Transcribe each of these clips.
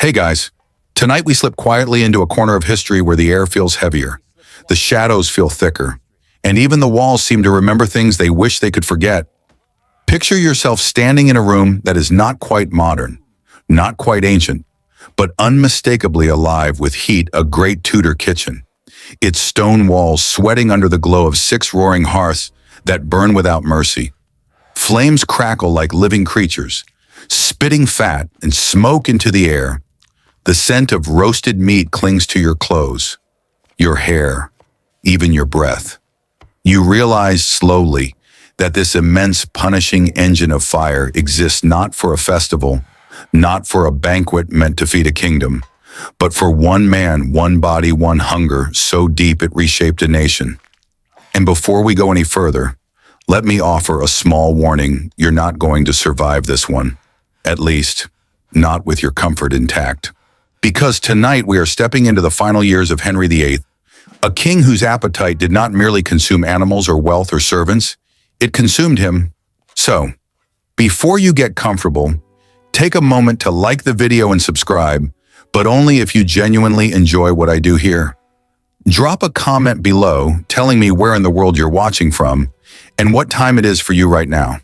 Hey guys, tonight we slip quietly into a corner of history where the air feels heavier, the shadows feel thicker, and even the walls seem to remember things they wish they could forget. Picture yourself standing in a room that is not quite modern, not quite ancient, but unmistakably alive with heat, a great Tudor kitchen. Its stone walls sweating under the glow of 6 roaring hearths that burn without mercy. Flames crackle like living creatures, spitting fat and smoke into the air. The scent of roasted meat clings to your clothes, your hair, even your breath. You realize slowly that this immense punishing engine of fire exists not for a festival, not for a banquet meant to feed a kingdom, but for one man, one body, one hunger so deep it reshaped a nation. And before we go any further, let me offer a small warning. You're not going to survive this one. At least, not with your comfort intact. Because tonight we are stepping into the final years of Henry VIII, a king whose appetite did not merely consume animals or wealth or servants, it consumed him. So, before you get comfortable, take a moment to like the video and subscribe, but only if you genuinely enjoy what I do here. Drop a comment below telling me where in the world you're watching from and what time it is for you right now.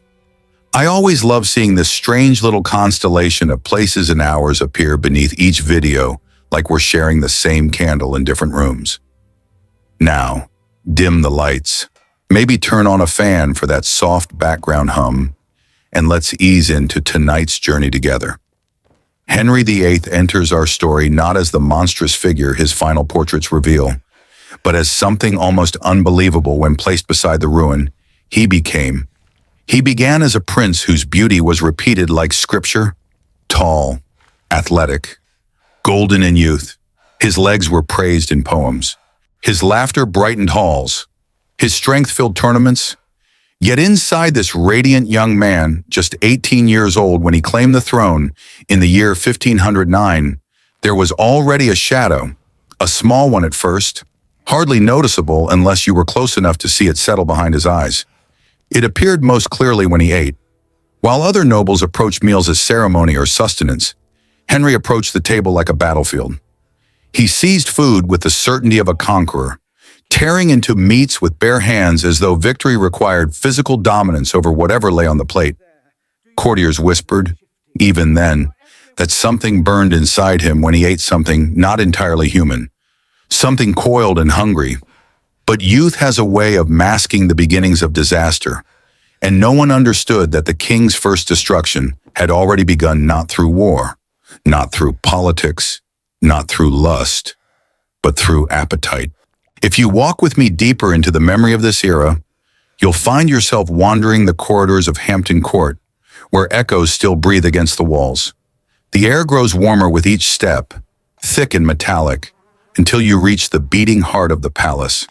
I always love seeing this strange little constellation of places and hours appear beneath each video, like we're sharing the same candle in different rooms. Now, dim the lights. Maybe turn on a fan for that soft background hum, and let's ease into tonight's journey together. Henry VIII enters our story not as the monstrous figure his final portraits reveal, but as something almost unbelievable when placed beside the ruin he became. He began as a prince whose beauty was repeated like scripture, tall, athletic, golden in youth. His legs were praised in poems. His laughter brightened halls. His strength filled tournaments. Yet inside this radiant young man, just 18 years old when he claimed the throne in the year 1509, there was already a shadow, a small one at first, hardly noticeable unless you were close enough to see it settle behind his eyes. It appeared most clearly when he ate. While other nobles approached meals as ceremony or sustenance, Henry approached the table like a battlefield. He seized food with the certainty of a conqueror, tearing into meats with bare hands as though victory required physical dominance over whatever lay on the plate. Courtiers whispered, even then, that something burned inside him when he ate something not entirely human, something coiled and hungry. But youth has a way of masking the beginnings of disaster, and no one understood that the king's first destruction had already begun not through war, not through politics, not through lust, but through appetite. If you walk with me deeper into the memory of this era, you'll find yourself wandering the corridors of Hampton Court, where echoes still breathe against the walls. The air grows warmer with each step, thick and metallic, until you reach the beating heart of the palace.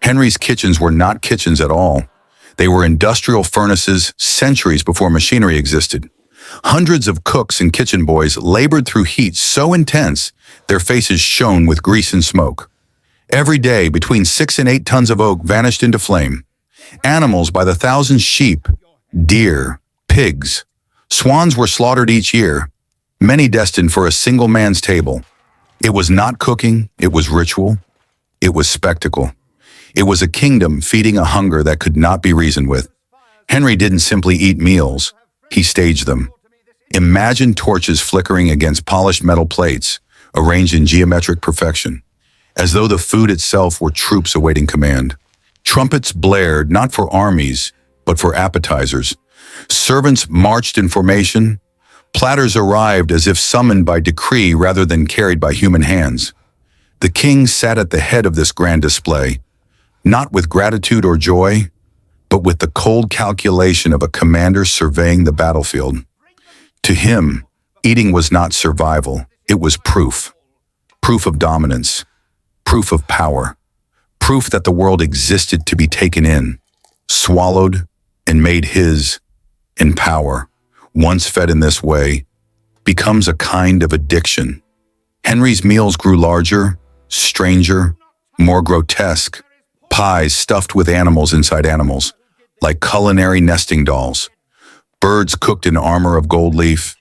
Henry's kitchens were not kitchens at all. They were industrial furnaces centuries before machinery existed. Hundreds of cooks and kitchen boys labored through heat so intense their faces shone with grease and smoke. Every day, between 6 and 8 tons of oak vanished into flame. Animals by the thousands, sheep, deer, pigs, swans were slaughtered each year, many destined for a single man's table. It was not cooking, it was ritual, it was spectacle. It was a kingdom feeding a hunger that could not be reasoned with. Henry didn't simply eat meals, he staged them. Imagine torches flickering against polished metal plates, arranged in geometric perfection, as though the food itself were troops awaiting command. Trumpets blared not for armies, but for appetizers. Servants marched in formation. Platters arrived as if summoned by decree rather than carried by human hands. The king sat at the head of this grand display, not with gratitude or joy, but with the cold calculation of a commander surveying the battlefield. To him, eating was not survival, it was proof. Proof of dominance, proof of power, proof that the world existed to be taken in, swallowed, and made his. In power, once fed in this way, becomes a kind of addiction. Henry's meals grew larger, stranger, more grotesque. Pies stuffed with animals inside animals, like culinary nesting dolls. Birds cooked in armor of gold leaf,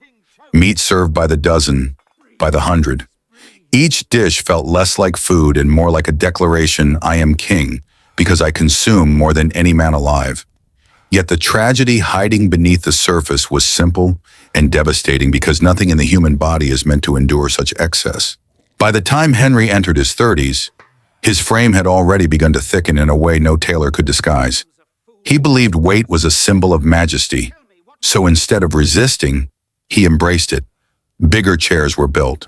meat served by the dozen, by the hundred. Each dish felt less like food and more like a declaration, I am king, because I consume more than any man alive. Yet the tragedy hiding beneath the surface was simple and devastating because nothing in the human body is meant to endure such excess. By the time Henry entered his 30s, his frame had already begun to thicken in a way no tailor could disguise. He believed weight was a symbol of majesty, so instead of resisting, he embraced it. Bigger chairs were built,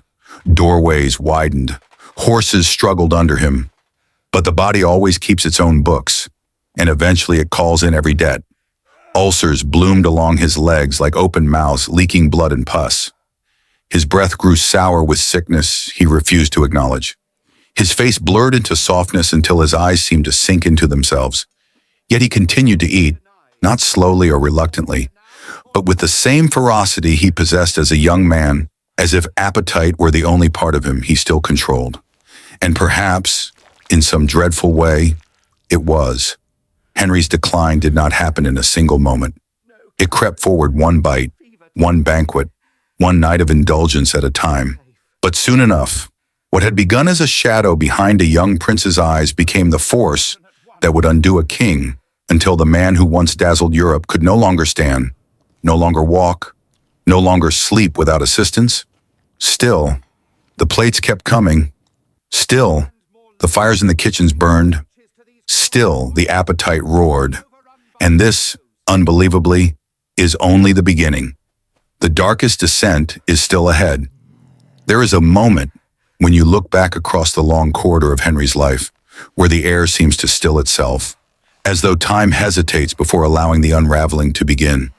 doorways widened, horses struggled under him. But the body always keeps its own books, and eventually it calls in every debt. Ulcers bloomed along his legs like open mouths, leaking blood and pus. His breath grew sour with sickness he refused to acknowledge. His face blurred into softness until his eyes seemed to sink into themselves. Yet he continued to eat, not slowly or reluctantly, but with the same ferocity he possessed as a young man, as if appetite were the only part of him he still controlled. And perhaps, in some dreadful way, it was. Henry's decline did not happen in a single moment. It crept forward one bite, one banquet, one night of indulgence at a time. But soon enough, what had begun as a shadow behind a young prince's eyes became the force that would undo a king until the man who once dazzled Europe could no longer stand, no longer walk, no longer sleep without assistance. Still, the plates kept coming. Still, the fires in the kitchens burned. Still, the appetite roared. And this, unbelievably, is only the beginning. The darkest descent is still ahead. There is a moment when you look back across the long corridor of Henry's life, where the air seems to still itself, as though time hesitates before allowing the unraveling to begin.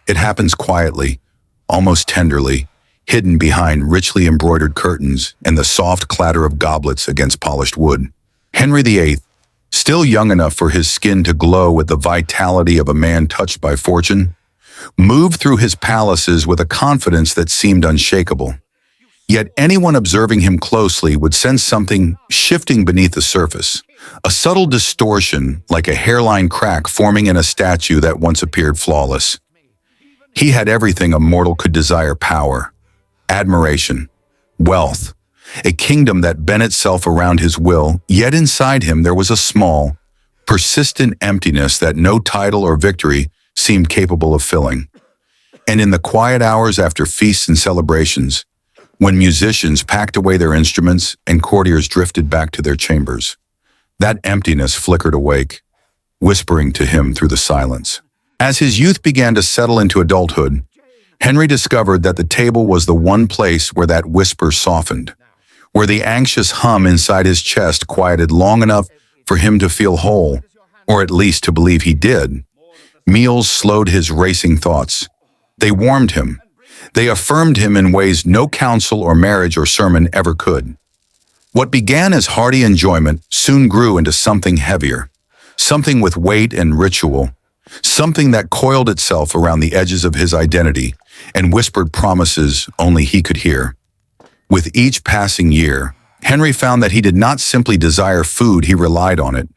It happens quietly, almost tenderly, hidden behind richly embroidered curtains and the soft clatter of goblets against polished wood. Henry VIII, still young enough for his skin to glow with the vitality of a man touched by fortune, moved through his palaces with a confidence that seemed unshakable. Yet anyone observing him closely would sense something shifting beneath the surface, a subtle distortion like a hairline crack forming in a statue that once appeared flawless. He had everything a mortal could desire: power, admiration, wealth, a kingdom that bent itself around his will, yet inside him there was a small, persistent emptiness that no title or victory seemed capable of filling. And in the quiet hours after feasts and celebrations, when musicians packed away their instruments and courtiers drifted back to their chambers, that emptiness flickered awake, whispering to him through the silence. As his youth began to settle into adulthood, Henry discovered that the table was the one place where that whisper softened, where the anxious hum inside his chest quieted long enough for him to feel whole, or at least to believe he did. Meals slowed his racing thoughts. They warmed him. They affirmed him in ways no counsel or marriage or sermon ever could. What began as hearty enjoyment soon grew into something heavier, something with weight and ritual, something that coiled itself around the edges of his identity and whispered promises only he could hear. With each passing year, Henry found that he did not simply desire food, he relied on it,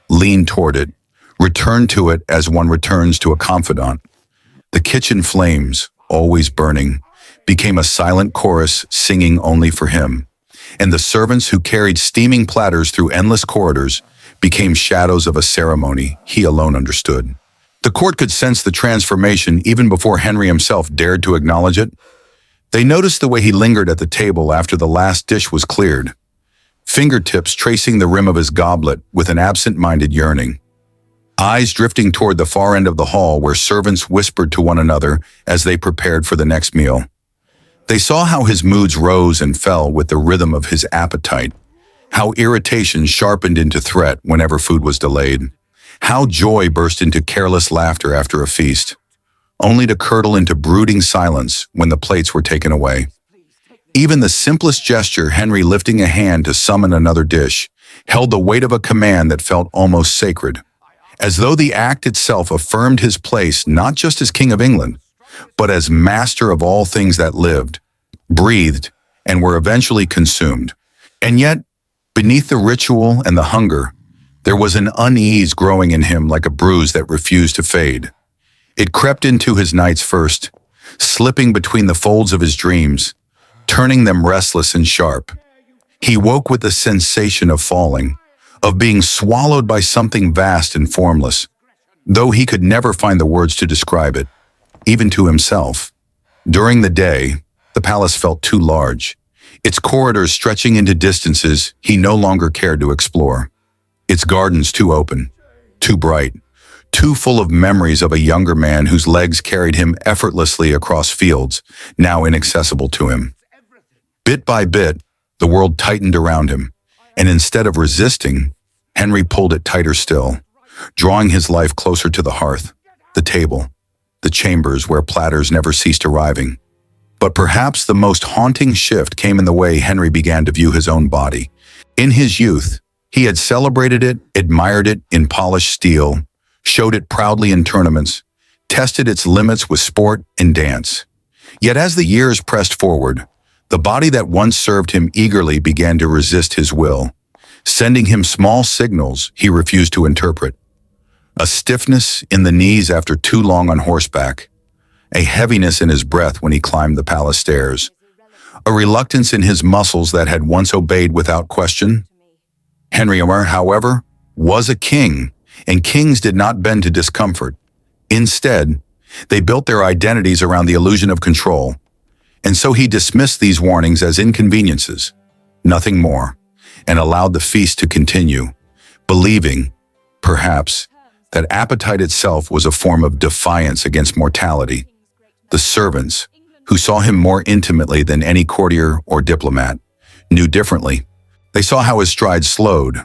leaned toward it, returned to it as one returns to a confidant. The kitchen flames, always burning, became a silent chorus singing only for him, and the servants who carried steaming platters through endless corridors became shadows of a ceremony he alone understood. The court could sense the transformation even before Henry himself dared to acknowledge it. They noticed the way he lingered at the table after the last dish was cleared, fingertips tracing the rim of his goblet with an absent-minded yearning, eyes drifting toward the far end of the hall where servants whispered to one another as they prepared for the next meal. They saw how his moods rose and fell with the rhythm of his appetite, how irritation sharpened into threat whenever food was delayed, how joy burst into careless laughter after a feast, only to curdle into brooding silence when the plates were taken away. Even the simplest gesture, Henry lifting a hand to summon another dish, held the weight of a command that felt almost sacred, as though the act itself affirmed his place not just as King of England, but as master of all things that lived, breathed, and were eventually consumed. And yet, beneath the ritual and the hunger, there was an unease growing in him like a bruise that refused to fade. It crept into his nights first, slipping between the folds of his dreams, turning them restless and sharp. He woke with the sensation of falling, of being swallowed by something vast and formless, though he could never find the words to describe it, even to himself. During the day, the palace felt too large, its corridors stretching into distances he no longer cared to explore, its gardens too open, too bright, too full of memories of a younger man whose legs carried him effortlessly across fields, now inaccessible to him. Bit by bit, the world tightened around him, and instead of resisting, Henry pulled it tighter still, drawing his life closer to the hearth, the table, the chambers where platters never ceased arriving. But perhaps the most haunting shift came in the way Henry began to view his own body. In his youth, he had celebrated it, admired it in polished steel, showed it proudly in tournaments, tested its limits with sport and dance. Yet as the years pressed forward, the body that once served him eagerly began to resist his will, sending him small signals he refused to interpret. A stiffness in the knees after too long on horseback, a heaviness in his breath when he climbed the palace stairs, a reluctance in his muscles that had once obeyed without question. Henry, however, was a king, and kings did not bend to discomfort. Instead, they built their identities around the illusion of control, and so he dismissed these warnings as inconveniences, nothing more, and allowed the feast to continue, believing, perhaps, that appetite itself was a form of defiance against mortality. The servants, who saw him more intimately than any courtier or diplomat, knew differently. They saw how his stride slowed,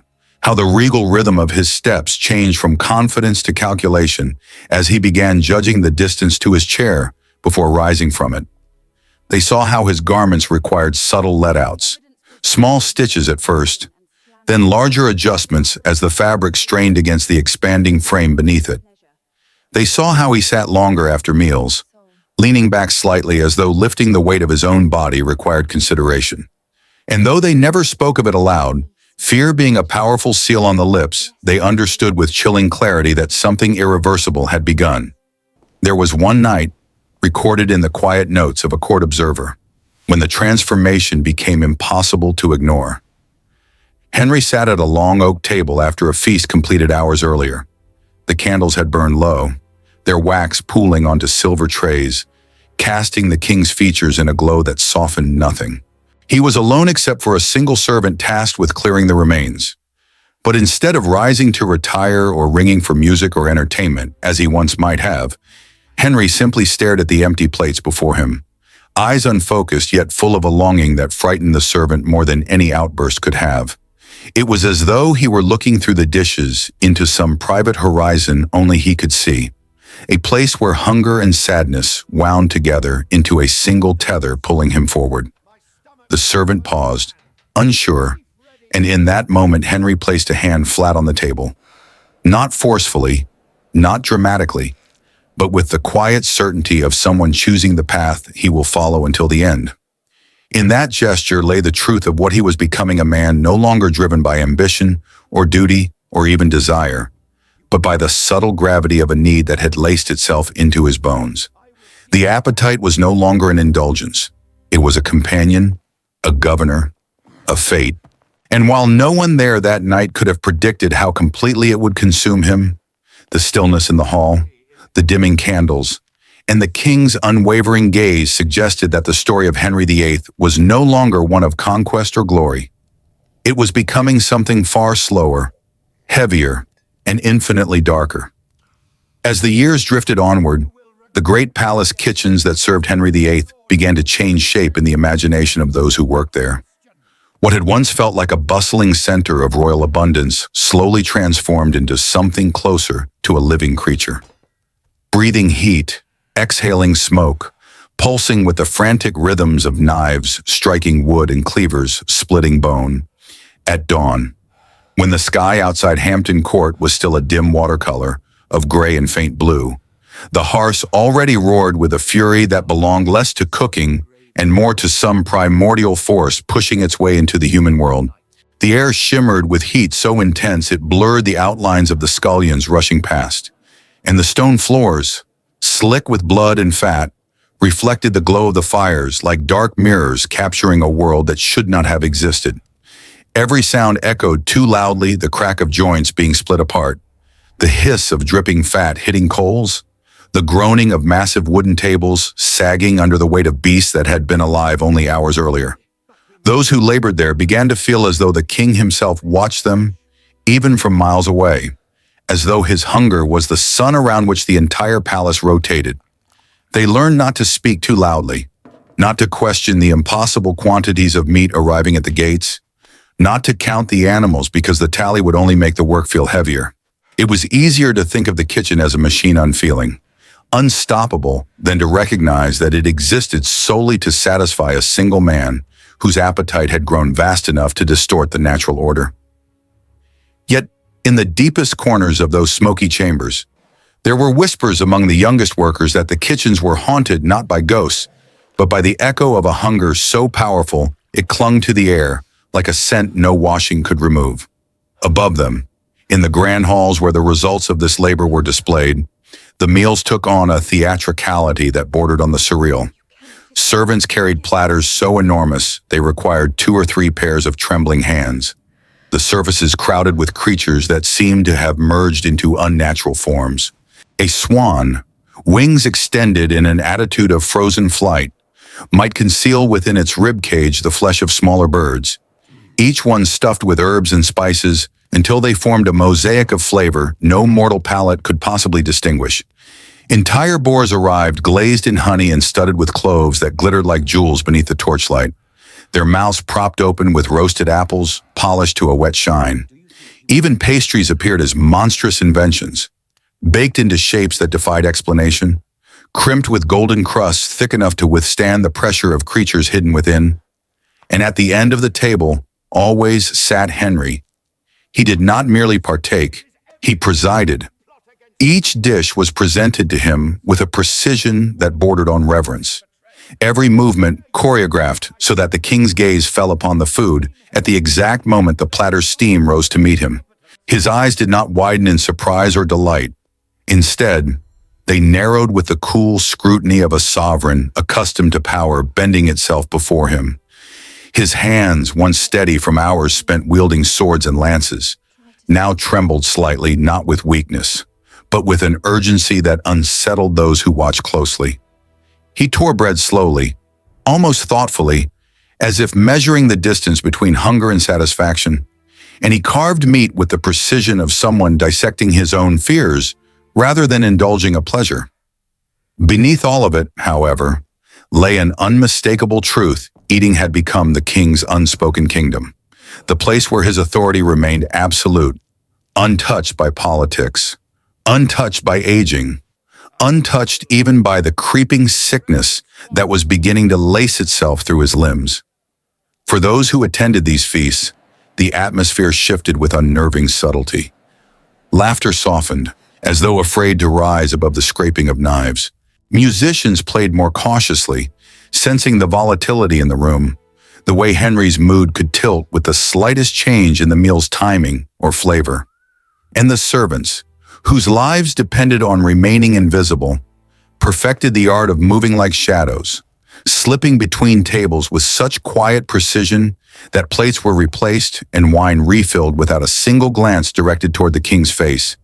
how the regal rhythm of his steps changed from confidence to calculation as he began judging the distance to his chair before rising from it. They saw how his garments required subtle letouts, small stitches at first, then larger adjustments as the fabric strained against the expanding frame beneath it. They saw how he sat longer after meals, leaning back slightly as though lifting the weight of his own body required consideration. And though they never spoke of it aloud, fear being a powerful seal on the lips, they understood with chilling clarity that something irreversible had begun. There was one night, recorded in the quiet notes of a court observer, when the transformation became impossible to ignore. Henry sat at a long oak table after a feast completed hours earlier. The candles had burned low, their wax pooling onto silver trays, casting the king's features in a glow that softened nothing. He was alone except for a single servant tasked with clearing the remains. But instead of rising to retire or ringing for music or entertainment, as he once might have, Henry simply stared at the empty plates before him, eyes unfocused yet full of a longing that frightened the servant more than any outburst could have. It was as though he were looking through the dishes into some private horizon only he could see, a place where hunger and sadness wound together into a single tether pulling him forward. The servant paused, unsure, and in that moment Henry placed a hand flat on the table. Not forcefully, not dramatically, but with the quiet certainty of someone choosing the path he will follow until the end. In that gesture lay the truth of what he was becoming, a man no longer driven by ambition or duty or even desire, but by the subtle gravity of a need that had laced itself into his bones. The appetite was no longer an indulgence. It was a companion, a governor, a fate. And while no one there that night could have predicted how completely it would consume him, the stillness in the hall, the dimming candles, and the king's unwavering gaze suggested that the story of Henry VIII was no longer one of conquest or glory. It was becoming something far slower, heavier, and infinitely darker. As the years drifted onward, the great palace kitchens that served Henry VIII began to change shape in the imagination of those who worked there. What had once felt like a bustling center of royal abundance slowly transformed into something closer to a living creature. Breathing heat, exhaling smoke, pulsing with the frantic rhythms of knives striking wood and cleavers splitting bone. At dawn, when the sky outside Hampton Court was still a dim watercolor of gray and faint blue, the hearths already roared with a fury that belonged less to cooking and more to some primordial force pushing its way into the human world. The air shimmered with heat so intense it blurred the outlines of the scullions rushing past, and the stone floors, slick with blood and fat, reflected the glow of the fires like dark mirrors capturing a world that should not have existed. Every sound echoed too loudly, the crack of joints being split apart, the hiss of dripping fat hitting coals, the groaning of massive wooden tables sagging under the weight of beasts that had been alive only hours earlier. Those who labored there began to feel as though the king himself watched them, even from miles away, as though his hunger was the sun around which the entire palace rotated. They learned not to speak too loudly, not to question the impossible quantities of meat arriving at the gates, not to count the animals because the tally would only make the work feel heavier. It was easier to think of the kitchen as a machine unfeeling, unstoppable, than to recognize that it existed solely to satisfy a single man whose appetite had grown vast enough to distort the natural order. Yet, in the deepest corners of those smoky chambers, there were whispers among the youngest workers that the kitchens were haunted not by ghosts, but by the echo of a hunger so powerful it clung to the air like a scent no washing could remove. Above them, in the grand halls where the results of this labor were displayed, the meals took on a theatricality that bordered on the surreal. Servants carried platters so enormous they required 2 or 3 pairs of trembling hands. The surfaces crowded with creatures that seemed to have merged into unnatural forms. A swan, wings extended in an attitude of frozen flight, might conceal within its rib cage the flesh of smaller birds, each one stuffed with herbs and spices until they formed a mosaic of flavor no mortal palate could possibly distinguish. Entire boars arrived, glazed in honey and studded with cloves that glittered like jewels beneath the torchlight, their mouths propped open with roasted apples, polished to a wet shine. Even pastries appeared as monstrous inventions, baked into shapes that defied explanation, crimped with golden crusts thick enough to withstand the pressure of creatures hidden within. And at the end of the table always sat Henry. He did not merely partake, he presided. Each dish was presented to him with a precision that bordered on reverence. Every movement choreographed so that the king's gaze fell upon the food at the exact moment the platter's steam rose to meet him. His eyes did not widen in surprise or delight. Instead, they narrowed with the cool scrutiny of a sovereign accustomed to power bending itself before him. His hands, once steady from hours spent wielding swords and lances, now trembled slightly, not with weakness, but with an urgency that unsettled those who watched closely. He tore bread slowly, almost thoughtfully, as if measuring the distance between hunger and satisfaction, and he carved meat with the precision of someone dissecting his own fears rather than indulging a pleasure. Beneath all of it, however, lay an unmistakable truth. Eating had become the king's unspoken kingdom, the place where his authority remained absolute, untouched by politics, untouched by aging, untouched even by the creeping sickness that was beginning to lace itself through his limbs. For those who attended these feasts, the atmosphere shifted with unnerving subtlety. Laughter softened, as though afraid to rise above the scraping of knives. Musicians played more cautiously, sensing the volatility in the room, the way Henry's mood could tilt with the slightest change in the meal's timing or flavor. And the servants, whose lives depended on remaining invisible, perfected the art of moving like shadows, slipping between tables with such quiet precision that plates were replaced and wine refilled without a single glance directed toward the king's face.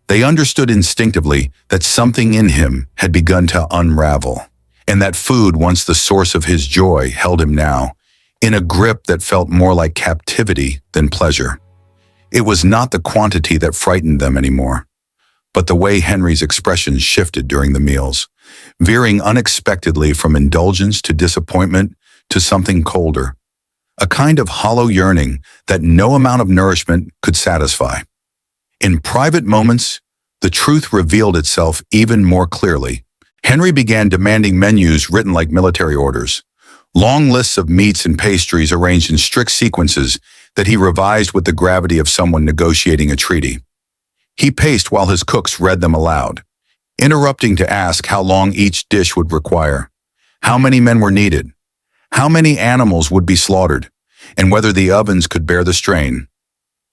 They understood instinctively that something in him had begun to unravel, and that food, once the source of his joy, held him now in a grip that felt more like captivity than pleasure. It was not the quantity that frightened them anymore, but the way Henry's expressions shifted during the meals, veering unexpectedly from indulgence to disappointment to something colder, a kind of hollow yearning that no amount of nourishment could satisfy. In private moments, the truth revealed itself even more clearly. Henry began demanding menus written like military orders, long lists of meats and pastries arranged in strict sequences that he revised with the gravity of someone negotiating a treaty. He paced while his cooks read them aloud, interrupting to ask how long each dish would require, how many men were needed, how many animals would be slaughtered, and whether the ovens could bear the strain.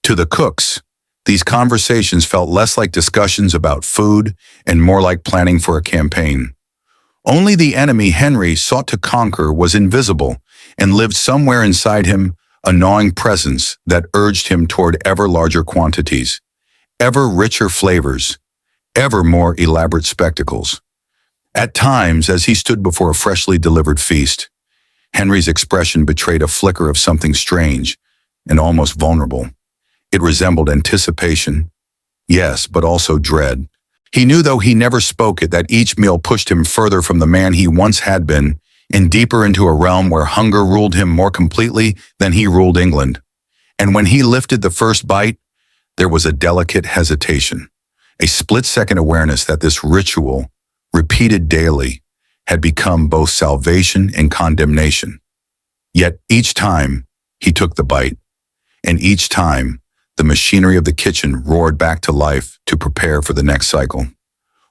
To the cooks, these conversations felt less like discussions about food and more like planning for a campaign. Only the enemy Henry sought to conquer was invisible and lived somewhere inside him, a gnawing presence that urged him toward ever larger quantities, ever richer flavors, ever more elaborate spectacles. At times, as he stood before a freshly delivered feast, Henry's expression betrayed a flicker of something strange and almost vulnerable. It resembled anticipation, yes, but also dread. He knew, though he never spoke it, that each meal pushed him further from the man he once had been and deeper into a realm where hunger ruled him more completely than he ruled England. And when he lifted the first bite, there was a delicate hesitation, a split-second awareness that this ritual, repeated daily, had become both salvation and condemnation. Yet each time he took the bite, and each time the machinery of the kitchen roared back to life to prepare for the next cycle.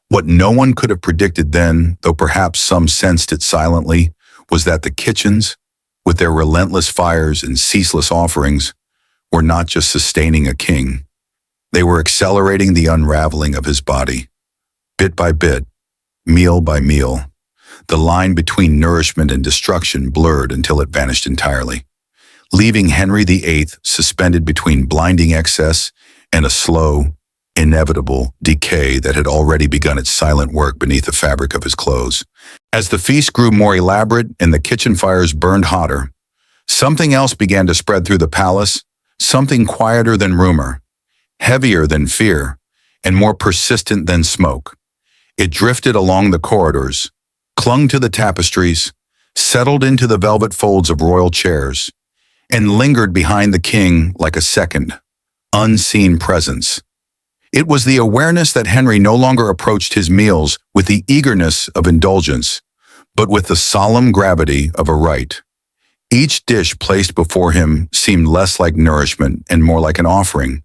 What no one could have predicted then, though perhaps some sensed it silently, was that the kitchens, with their relentless fires and ceaseless offerings, were not just sustaining a king. They were accelerating the unraveling of his body. Bit by bit, meal by meal, the line between nourishment and destruction blurred until it vanished entirely, leaving Henry VIII suspended between blinding excess and a slow, inevitable decay that had already begun its silent work beneath the fabric of his clothes. As the feast grew more elaborate and the kitchen fires burned hotter, something else began to spread through the palace, something quieter than rumor, heavier than fear, and more persistent than smoke. It drifted along the corridors, clung to the tapestries, settled into the velvet folds of royal chairs, and lingered behind the king like a second, unseen presence. It was the awareness that Henry no longer approached his meals with the eagerness of indulgence, but with the solemn gravity of a rite. Each dish placed before him seemed less like nourishment and more like an offering.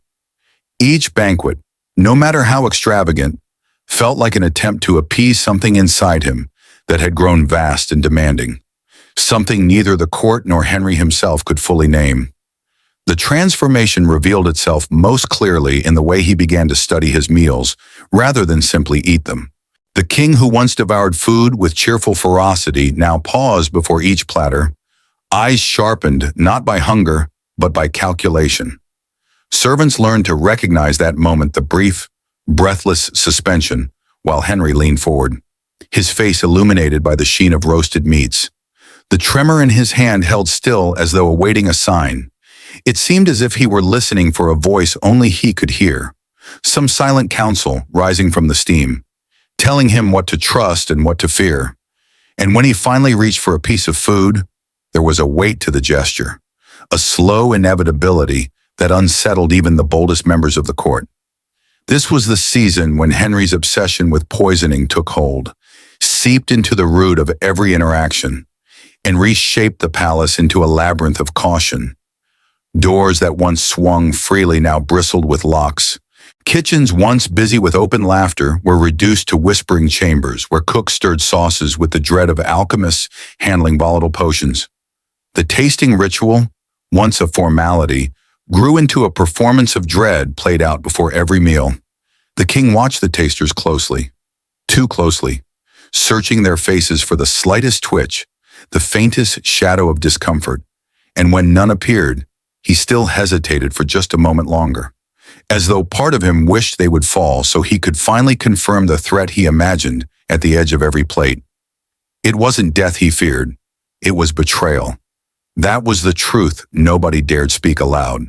Each banquet, no matter how extravagant, felt like an attempt to appease something inside him that had grown vast and demanding, something neither the court nor Henry himself could fully name. The transformation revealed itself most clearly in the way he began to study his meals, rather than simply eat them. The king who once devoured food with cheerful ferocity now paused before each platter, eyes sharpened not by hunger, but by calculation. Servants learned to recognize that moment, the brief, breathless suspension, while Henry leaned forward, his face illuminated by the sheen of roasted meats. The tremor in his hand held still as though awaiting a sign. It seemed as if he were listening for a voice only he could hear, some silent counsel rising from the steam, telling him what to trust and what to fear. And when he finally reached for a piece of food, there was a weight to the gesture, a slow inevitability that unsettled even the boldest members of the court. This was the season when Henry's obsession with poisoning took hold, seeped into the root of every interaction, and reshaped the palace into a labyrinth of caution. Doors that once swung freely now bristled with locks. Kitchens once busy with open laughter were reduced to whispering chambers where cooks stirred sauces with the dread of alchemists handling volatile potions. The tasting ritual, once a formality, grew into a performance of dread played out before every meal. The king watched the tasters closely, too closely, searching their faces for the slightest twitch, the faintest shadow of discomfort, and when none appeared, he still hesitated for just a moment longer, as though part of him wished they would fall so he could finally confirm the threat he imagined at the edge of every plate. It wasn't death he feared, it was betrayal. That was the truth nobody dared speak aloud.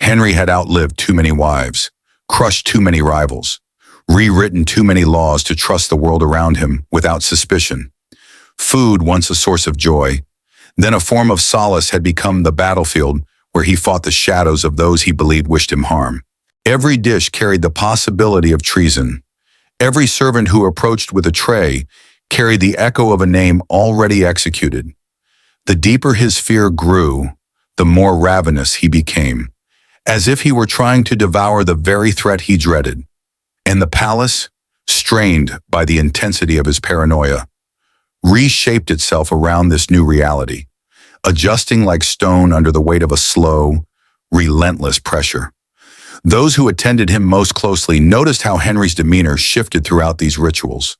Henry had outlived too many wives, crushed too many rivals, rewritten too many laws to trust the world around him without suspicion. Food, once a source of joy, then a form of solace, had become the battlefield where he fought the shadows of those he believed wished him harm. Every dish carried the possibility of treason. Every servant who approached with a tray carried the echo of a name already executed. The deeper his fear grew, the more ravenous he became, as if he were trying to devour the very threat he dreaded. And the palace, strained by the intensity of his paranoia, reshaped itself around this new reality, adjusting like stone under the weight of a slow, relentless pressure. Those who attended him most closely noticed how Henry's demeanor shifted throughout these rituals.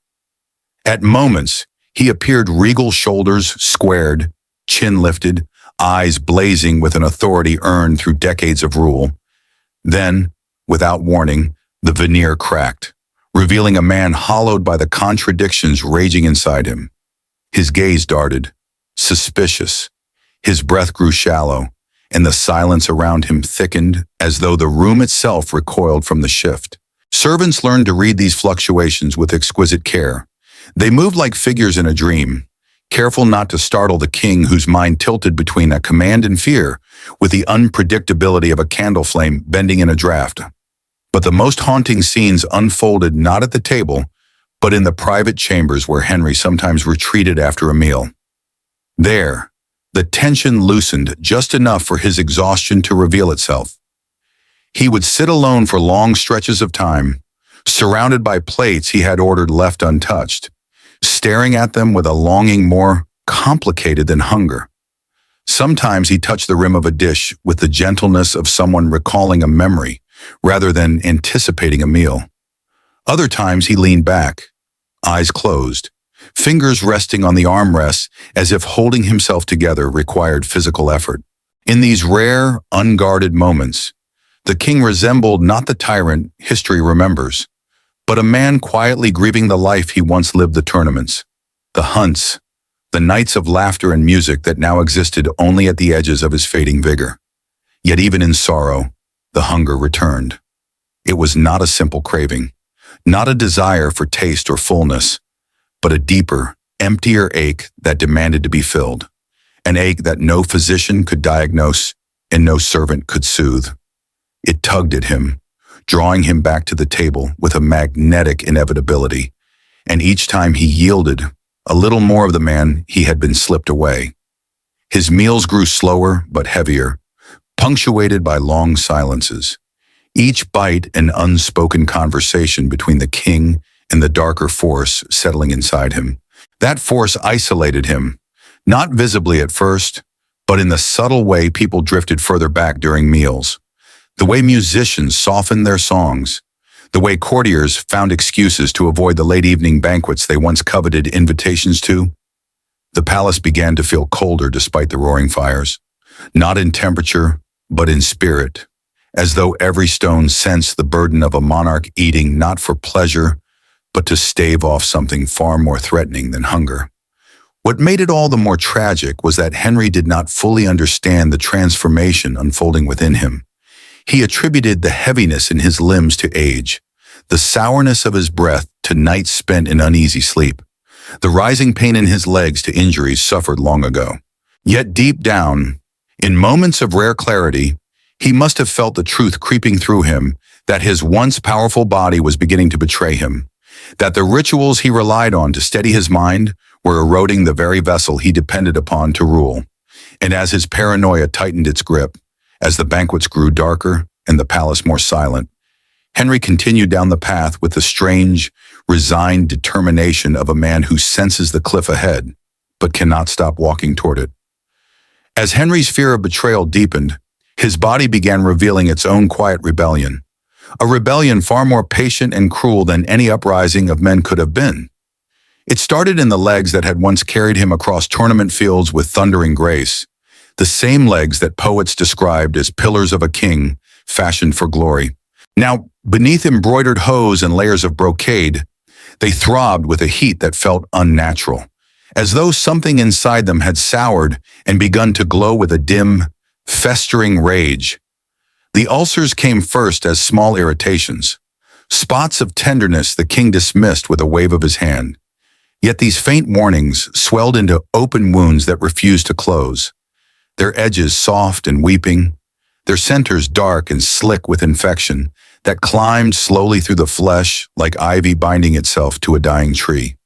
At moments, He appeared regal, shoulders squared, chin lifted, eyes blazing with an authority earned through decades of rule. Then, without warning, the veneer cracked, revealing a man hollowed by the contradictions raging inside him. His gaze darted, suspicious. His breath grew shallow, and the silence around him thickened as though the room itself recoiled from the shift. Servants learned to read these fluctuations with exquisite care. They moved like figures in a dream, careful not to startle the king whose mind tilted between a command and fear with the unpredictability of a candle flame bending in a draught. But the most haunting scenes unfolded not at the table, but in the private chambers where Henry sometimes retreated after a meal. There, the tension loosened just enough for his exhaustion to reveal itself. He would sit alone for long stretches of time, surrounded by plates he had ordered left untouched, staring at them with a longing more complicated than hunger. Sometimes he touched the rim of a dish with the gentleness of someone recalling a memory rather than anticipating a meal. Other times he leaned back, eyes closed, fingers resting on the armrests as if holding himself together required physical effort. In these rare, unguarded moments, the king resembled not the tyrant history remembers, but a man quietly grieving the life he once lived: the tournaments, the hunts, the nights of laughter and music that now existed only at the edges of his fading vigor. Yet even in sorrow, the hunger returned. It was not a simple craving, not a desire for taste or fullness, but a deeper, emptier ache that demanded to be filled, an ache that no physician could diagnose and no servant could soothe. It tugged at him, drawing him back to the table with a magnetic inevitability, and each time he yielded, a little more of the man he had been slipped away. His meals grew slower but heavier, punctuated by long silences, each bite an unspoken conversation between the king and the darker force settling inside him. That force isolated him, not visibly at first, but in the subtle way people drifted further back during meals, the way musicians softened their songs, the way courtiers found excuses to avoid the late evening banquets they once coveted invitations to. The palace began to feel colder despite the roaring fires, not in temperature, but in spirit, as though every stone sensed the burden of a monarch eating not for pleasure, but to stave off something far more threatening than hunger. What made it all the more tragic was that Henry did not fully understand the transformation unfolding within him. He attributed the heaviness in his limbs to age, the sourness of his breath to nights spent in uneasy sleep, the rising pain in his legs to injuries suffered long ago. Yet deep down, in moments of rare clarity, he must have felt the truth creeping through him that his once powerful body was beginning to betray him, that the rituals he relied on to steady his mind were eroding the very vessel he depended upon to rule. And as his paranoia tightened its grip, as the banquets grew darker and the palace more silent, Henry continued down the path with the strange, resigned determination of a man who senses the cliff ahead, but cannot stop walking toward it. As Henry's fear of betrayal deepened, his body began revealing its own quiet rebellion, a rebellion far more patient and cruel than any uprising of men could have been. It started in the legs that had once carried him across tournament fields with thundering grace, the same legs that poets described as pillars of a king fashioned for glory. Now, beneath embroidered hose and layers of brocade, they throbbed with a heat that felt unnatural, as though something inside them had soured and begun to glow with a dim, festering rage. The ulcers came first as small irritations, spots of tenderness the king dismissed with a wave of his hand. Yet these faint warnings swelled into open wounds that refused to close, their edges soft and weeping, their centers dark and slick with infection that climbed slowly through the flesh like ivy binding itself to a dying tree.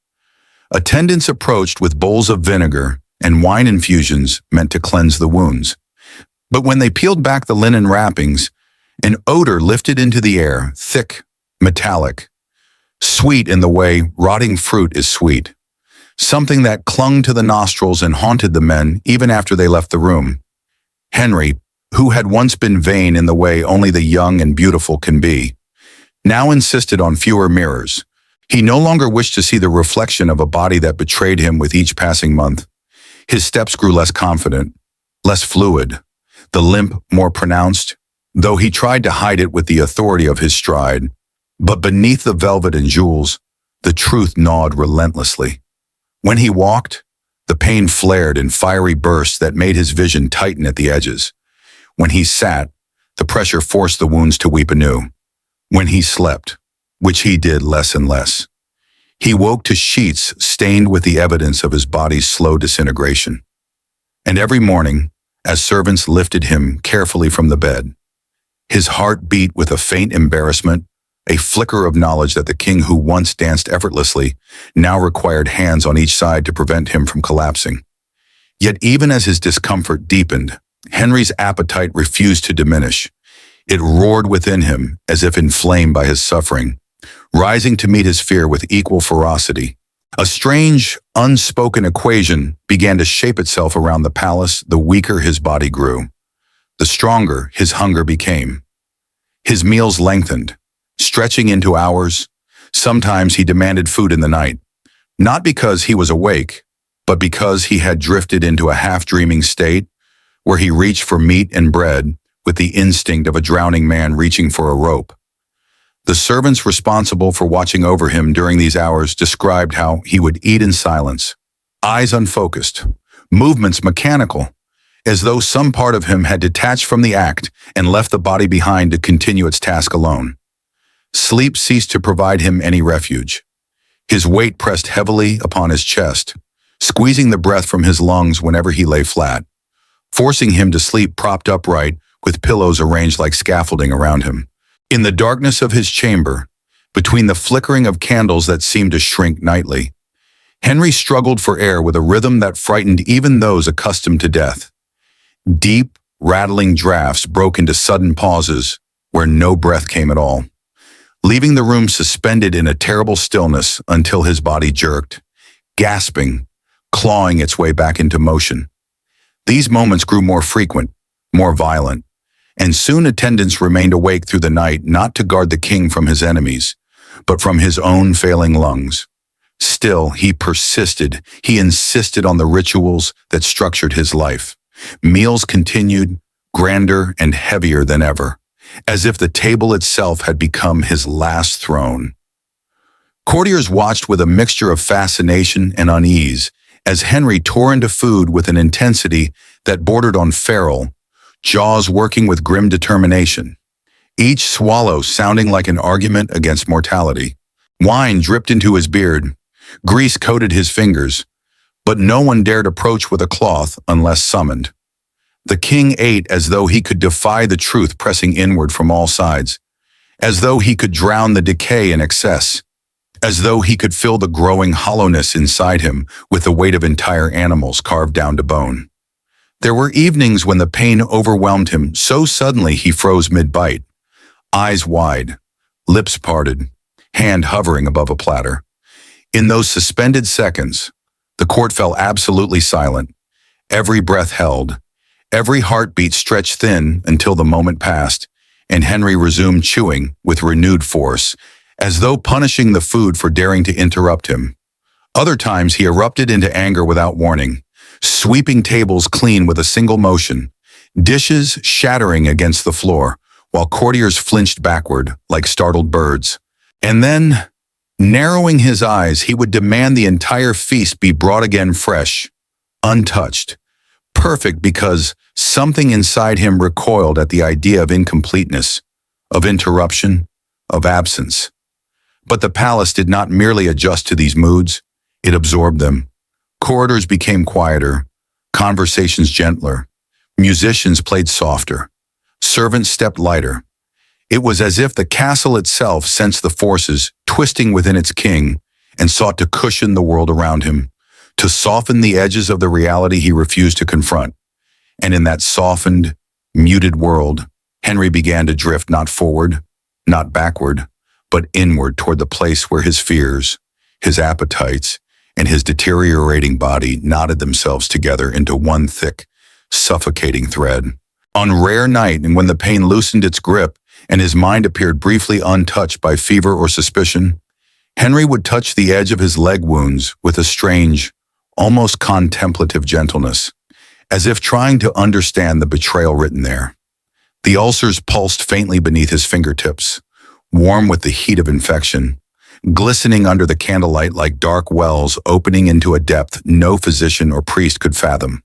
Attendants approached with bowls of vinegar and wine infusions meant to cleanse the wounds. But when they peeled back the linen wrappings, an odor lifted into the air, thick, metallic, sweet in the way rotting fruit is sweet, something that clung to the nostrils and haunted the men even after they left the room. Henry, who had once been vain in the way only the young and beautiful can be, now insisted on fewer mirrors, He no longer wished to see the reflection of a body that betrayed him with each passing month. His steps grew less confident, less fluid, the limp more pronounced, though he tried to hide it with the authority of his stride. But beneath the velvet and jewels, the truth gnawed relentlessly. When he walked, the pain flared in fiery bursts that made his vision tighten at the edges. When he sat, the pressure forced the wounds to weep anew. When he slept, which he did less and less, he woke to sheets stained with the evidence of his body's slow disintegration. And every morning, as servants lifted him carefully from the bed, his heart beat with a faint embarrassment, a flicker of knowledge that the king who once danced effortlessly now required hands on each side to prevent him from collapsing. Yet even as his discomfort deepened, Henry's appetite refused to diminish. It roared within him as if inflamed by his suffering, rising to meet his fear with equal ferocity. A strange, unspoken equation began to shape itself around the palace the weaker his body grew. The stronger his hunger became. His meals lengthened, stretching into hours. Sometimes he demanded food in the night, not because he was awake, but because he had drifted into a half-dreaming state where he reached for meat and bread with the instinct of a drowning man reaching for a rope. The servants responsible for watching over him during these hours described how he would eat in silence, eyes unfocused, movements mechanical, as though some part of him had detached from the act and left the body behind to continue its task alone. Sleep ceased to provide him any refuge. His weight pressed heavily upon his chest, squeezing the breath from his lungs whenever he lay flat, forcing him to sleep propped upright with pillows arranged like scaffolding around him. In the darkness of his chamber, between the flickering of candles that seemed to shrink nightly, Henry struggled for air with a rhythm that frightened even those accustomed to death. Deep, rattling drafts broke into sudden pauses where no breath came at all, leaving the room suspended in a terrible stillness until his body jerked, gasping, clawing its way back into motion. These moments grew more frequent, more violent, and soon attendants remained awake through the night not to guard the king from his enemies, but from his own failing lungs. Still, he persisted. He insisted on the rituals that structured his life. Meals continued, grander and heavier than ever, as if the table itself had become his last throne. Courtiers watched with a mixture of fascination and unease as Henry tore into food with an intensity that bordered on feral, jaws working with grim determination, each swallow sounding like an argument against mortality. Wine dripped into his beard, grease coated his fingers, but no one dared approach with a cloth unless summoned. The king ate as though he could defy the truth pressing inward from all sides, as though he could drown the decay in excess, as though he could fill the growing hollowness inside him with the weight of entire animals carved down to bone. There were evenings when the pain overwhelmed him so suddenly he froze mid-bite, eyes wide, lips parted, hand hovering above a platter. In those suspended seconds, the court fell absolutely silent, every breath held, every heartbeat stretched thin until the moment passed, and Henry resumed chewing with renewed force, as though punishing the food for daring to interrupt him. Other times he erupted into anger without warning, sweeping tables clean with a single motion, dishes shattering against the floor, while courtiers flinched backward like startled birds. And then, narrowing his eyes, he would demand the entire feast be brought again fresh, untouched, perfect because something inside him recoiled at the idea of incompleteness, of interruption, of absence. But the palace did not merely adjust to these moods, it absorbed them. Corridors became quieter, conversations gentler, musicians played softer, servants stepped lighter. It was as if the castle itself sensed the forces twisting within its king and sought to cushion the world around him, to soften the edges of the reality he refused to confront. And in that softened, muted world, Henry began to drift not forward, not backward, but inward toward the place where his fears, his appetites, and his deteriorating body knotted themselves together into one thick, suffocating thread. On rare night, and when the pain loosened its grip and his mind appeared briefly untouched by fever or suspicion, Henry would touch the edge of his leg wounds with a strange, almost contemplative gentleness, as if trying to understand the betrayal written there. The ulcers pulsed faintly beneath his fingertips, warm with the heat of infection, glistening under the candlelight like dark wells opening into a depth no physician or priest could fathom.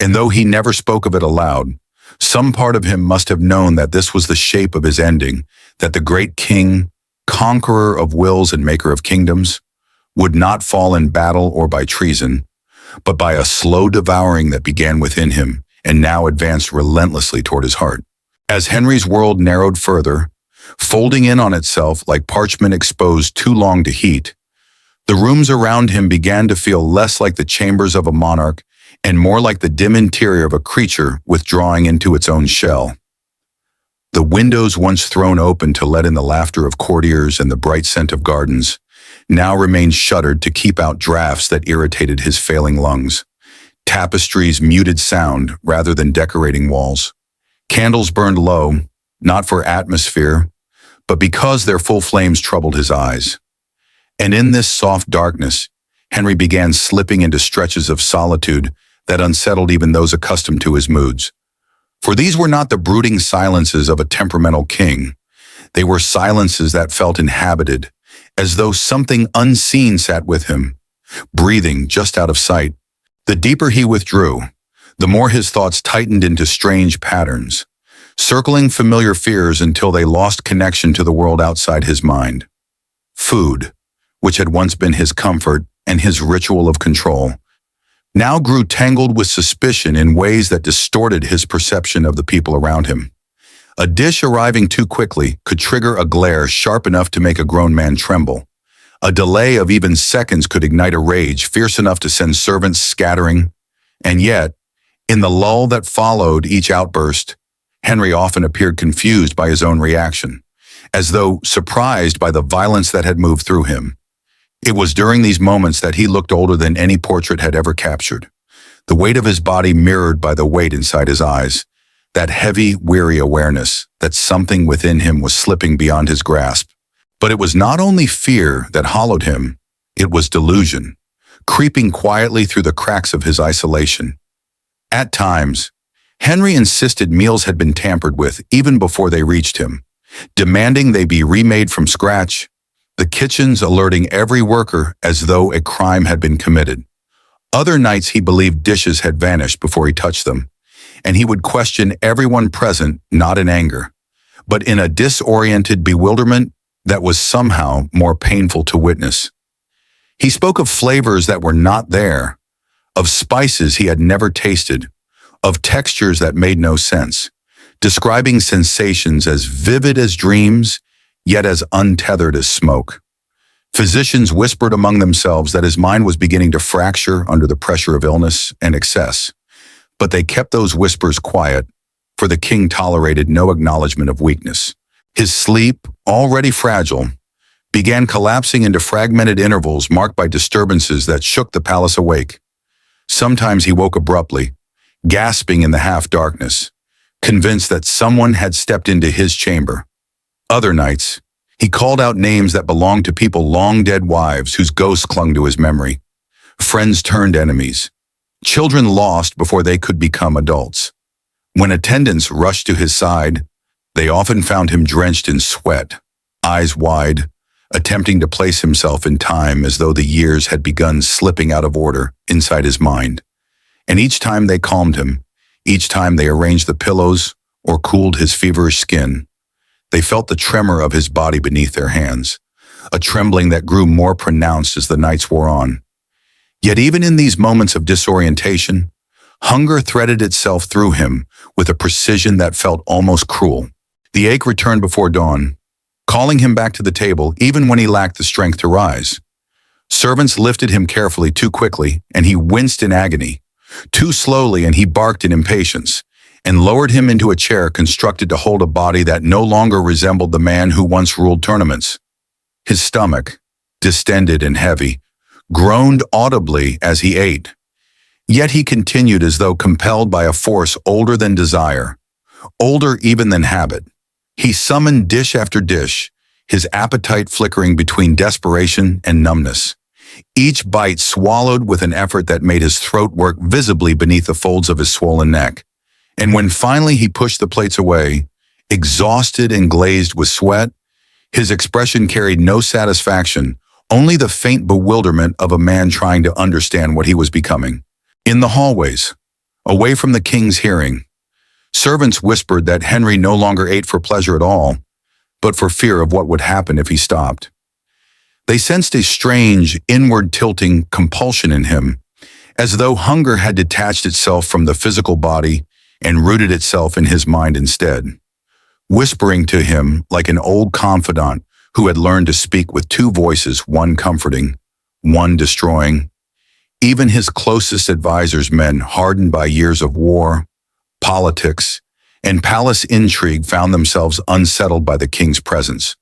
And though he never spoke of it aloud, some part of him must have known that this was the shape of his ending, that the great king, conqueror of wills and maker of kingdoms, would not fall in battle or by treason, but by a slow devouring that began within him and now advanced relentlessly toward his heart. As Henry's world narrowed further, folding in on itself like parchment exposed too long to heat, the rooms around him began to feel less like the chambers of a monarch and more like the dim interior of a creature withdrawing into its own shell. The windows once thrown open to let in the laughter of courtiers and the bright scent of gardens now remained shuttered to keep out drafts that irritated his failing lungs. Tapestries muted sound rather than decorating walls. Candles burned low, not for atmosphere, but because their full flames troubled his eyes. And in this soft darkness, Henry began slipping into stretches of solitude that unsettled even those accustomed to his moods. For these were not the brooding silences of a temperamental king. They were silences that felt inhabited, as though something unseen sat with him, breathing just out of sight. The deeper he withdrew, the more his thoughts tightened into strange patterns, circling familiar fears until they lost connection to the world outside his mind. Food, which had once been his comfort and his ritual of control, now grew tangled with suspicion in ways that distorted his perception of the people around him. A dish arriving too quickly could trigger a glare sharp enough to make a grown man tremble. A delay of even seconds could ignite a rage fierce enough to send servants scattering. And yet, in the lull that followed each outburst, Henry often appeared confused by his own reaction, as though surprised by the violence that had moved through him. It was during these moments that he looked older than any portrait had ever captured, the weight of his body mirrored by the weight inside his eyes, that heavy, weary awareness that something within him was slipping beyond his grasp. But it was not only fear that hollowed him, it was delusion, creeping quietly through the cracks of his isolation. At times, Henry insisted meals had been tampered with even before they reached him, demanding they be remade from scratch, the kitchens alerting every worker as though a crime had been committed. Other nights he believed dishes had vanished before he touched them, and he would question everyone present not in anger, but in a disoriented bewilderment that was somehow more painful to witness. He spoke of flavors that were not there, of spices he had never tasted, of textures that made no sense, describing sensations as vivid as dreams, yet as untethered as smoke. Physicians whispered among themselves that his mind was beginning to fracture under the pressure of illness and excess, but they kept those whispers quiet, for the king tolerated no acknowledgement of weakness. His sleep, already fragile, began collapsing into fragmented intervals marked by disturbances that shook the palace awake. Sometimes he woke abruptly, gasping in the half-darkness, convinced that someone had stepped into his chamber. Other nights, he called out names that belonged to people long dead wives whose ghosts clung to his memory, friends turned enemies, children lost before they could become adults. When attendants rushed to his side, they often found him drenched in sweat, eyes wide, attempting to place himself in time as though the years had begun slipping out of order inside his mind. And each time they calmed him, each time they arranged the pillows or cooled his feverish skin, they felt the tremor of his body beneath their hands, a trembling that grew more pronounced as the nights wore on. Yet even in these moments of disorientation, hunger threaded itself through him with a precision that felt almost cruel. The ache returned before dawn, calling him back to the table even when he lacked the strength to rise. Servants lifted him carefully too quickly, and he winced in agony. Too slowly, and he barked in impatience, and lowered him into a chair constructed to hold a body that no longer resembled the man who once ruled tournaments. His stomach, distended and heavy, groaned audibly as he ate. Yet he continued as though compelled by a force older than desire, older even than habit. He summoned dish after dish, his appetite flickering between desperation and numbness. Each bite swallowed with an effort that made his throat work visibly beneath the folds of his swollen neck. And when finally he pushed the plates away, exhausted and glazed with sweat, his expression carried no satisfaction, only the faint bewilderment of a man trying to understand what he was becoming. In the hallways, away from the king's hearing, servants whispered that Henry no longer ate for pleasure at all, but for fear of what would happen if he stopped. They sensed a strange, inward-tilting compulsion in him, as though hunger had detached itself from the physical body and rooted itself in his mind instead, whispering to him like an old confidant who had learned to speak with two voices, one comforting, one destroying. Even his closest advisors, men hardened by years of war, politics, and palace intrigue, found themselves unsettled by the king's presence,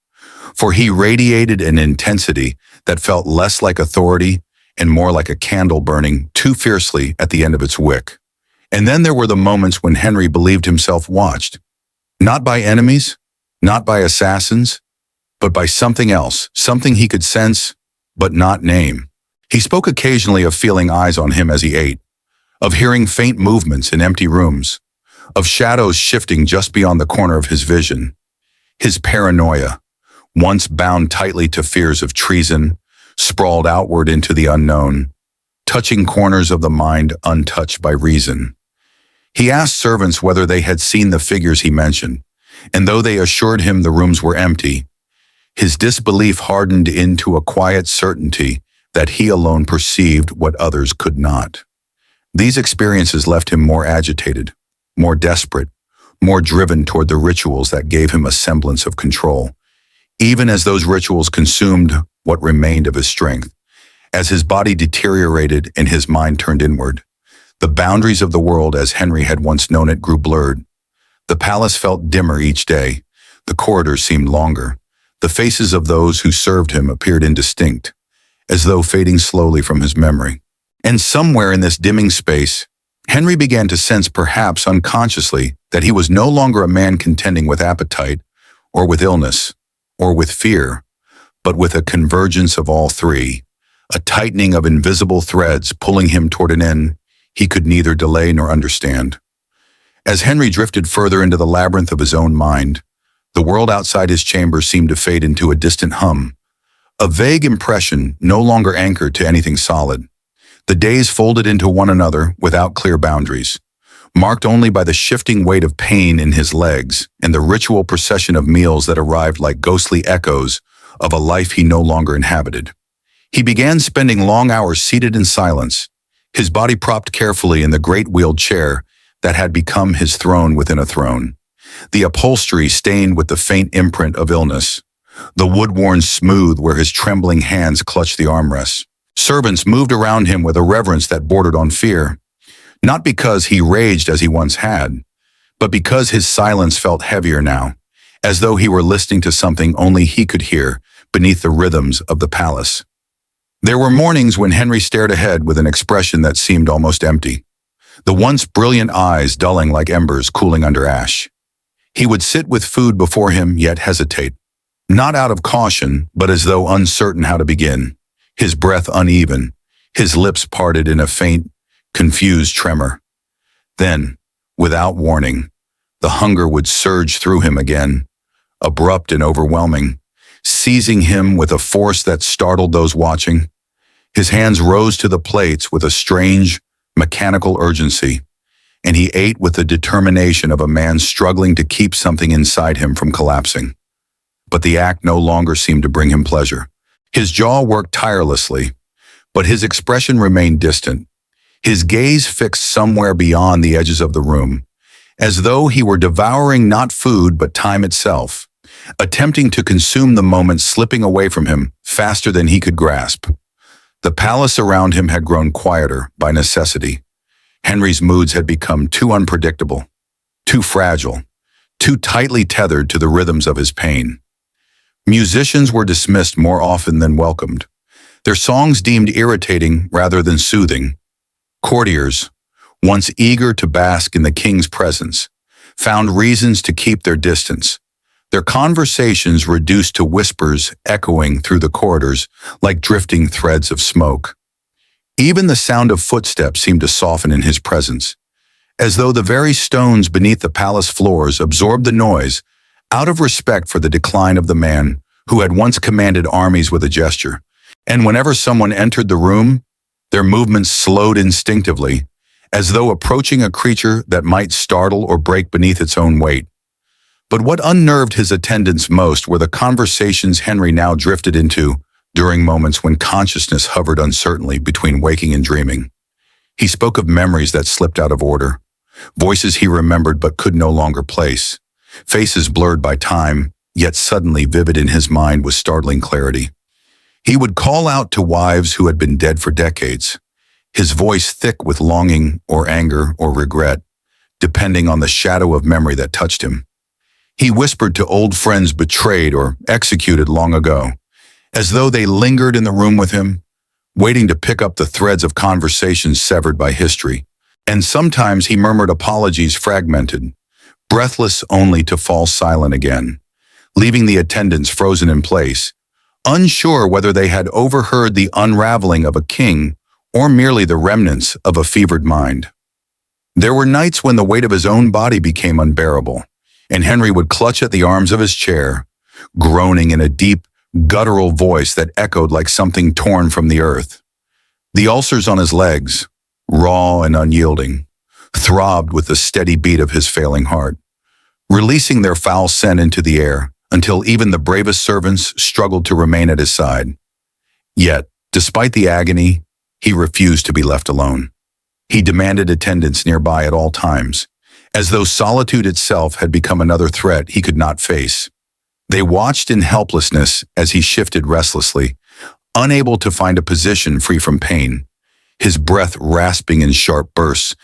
for he radiated an intensity that felt less like authority and more like a candle burning too fiercely at the end of its wick. And then there were the moments when Henry believed himself watched, not by enemies, not by assassins, but by something else, something he could sense, but not name. He spoke occasionally of feeling eyes on him as he ate, of hearing faint movements in empty rooms, of shadows shifting just beyond the corner of his vision. His paranoia, once bound tightly to fears of treason, sprawled outward into the unknown, touching corners of the mind untouched by reason. He asked servants whether they had seen the figures he mentioned, and though they assured him the rooms were empty, his disbelief hardened into a quiet certainty that he alone perceived what others could not. These experiences left him more agitated, more desperate, more driven toward the rituals that gave him a semblance of control, even as those rituals consumed what remained of his strength. As his body deteriorated and his mind turned inward, the boundaries of the world as Henry had once known it grew blurred. The palace felt dimmer each day. The corridors seemed longer. The faces of those who served him appeared indistinct, as though fading slowly from his memory. And somewhere in this dimming space, Henry began to sense, perhaps unconsciously, that he was no longer a man contending with appetite, or with illness, or with fear, but with a convergence of all three, a tightening of invisible threads pulling him toward an end he could neither delay nor understand. As Henry drifted further into the labyrinth of his own mind, the world outside his chamber seemed to fade into a distant hum, a vague impression no longer anchored to anything solid. The days folded into one another without clear boundaries, marked only by the shifting weight of pain in his legs and the ritual procession of meals that arrived like ghostly echoes of a life he no longer inhabited. He began spending long hours seated in silence, his body propped carefully in the great wheeled chair that had become his throne within a throne, the upholstery stained with the faint imprint of illness, the wood worn smooth where his trembling hands clutched the armrests. Servants moved around him with a reverence that bordered on fear, not because he raged as he once had, but because his silence felt heavier now, as though he were listening to something only he could hear beneath the rhythms of the palace. There were mornings when Henry stared ahead with an expression that seemed almost empty, the once brilliant eyes dulling like embers cooling under ash. He would sit with food before him, yet hesitate, not out of caution, but as though uncertain how to begin, his breath uneven, his lips parted in a faint, confused tremor. Then, without warning, the hunger would surge through him again, abrupt and overwhelming, seizing him with a force that startled those watching. His hands rose to the plates with a strange, mechanical urgency, and he ate with the determination of a man struggling to keep something inside him from collapsing. But the act no longer seemed to bring him pleasure. His jaw worked tirelessly, but his expression remained distant, his gaze fixed somewhere beyond the edges of the room, as though he were devouring not food but time itself, attempting to consume the moment slipping away from him faster than he could grasp. The palace around him had grown quieter by necessity. Henry's moods had become too unpredictable, too fragile, too tightly tethered to the rhythms of his pain. Musicians were dismissed more often than welcomed, their songs deemed irritating rather than soothing. Courtiers, once eager to bask in the king's presence, found reasons to keep their distance, their conversations reduced to whispers echoing through the corridors like drifting threads of smoke. Even the sound of footsteps seemed to soften in his presence, as though the very stones beneath the palace floors absorbed the noise out of respect for the decline of the man who had once commanded armies with a gesture. And whenever someone entered the room, their movements slowed instinctively, as though approaching a creature that might startle or break beneath its own weight. But what unnerved his attendants most were the conversations Henry now drifted into during moments when consciousness hovered uncertainly between waking and dreaming. He spoke of memories that slipped out of order, voices he remembered but could no longer place, faces blurred by time, yet suddenly vivid in his mind with startling clarity. He would call out to wives who had been dead for decades, his voice thick with longing or anger or regret, depending on the shadow of memory that touched him. He whispered to old friends betrayed or executed long ago, as though they lingered in the room with him, waiting to pick up the threads of conversations severed by history. And sometimes he murmured apologies fragmented, breathless only to fall silent again, leaving the attendants frozen in place, unsure whether they had overheard the unraveling of a king or merely the remnants of a fevered mind. There were nights when the weight of his own body became unbearable, and Henry would clutch at the arms of his chair, groaning in a deep, guttural voice that echoed like something torn from the earth. The ulcers on his legs, raw and unyielding, throbbed with the steady beat of his failing heart, releasing their foul scent into the air until even the bravest servants struggled to remain at his side. Yet, despite the agony, he refused to be left alone. He demanded attendance nearby at all times, as though solitude itself had become another threat he could not face. They watched in helplessness as he shifted restlessly, unable to find a position free from pain, his breath rasping in sharp bursts,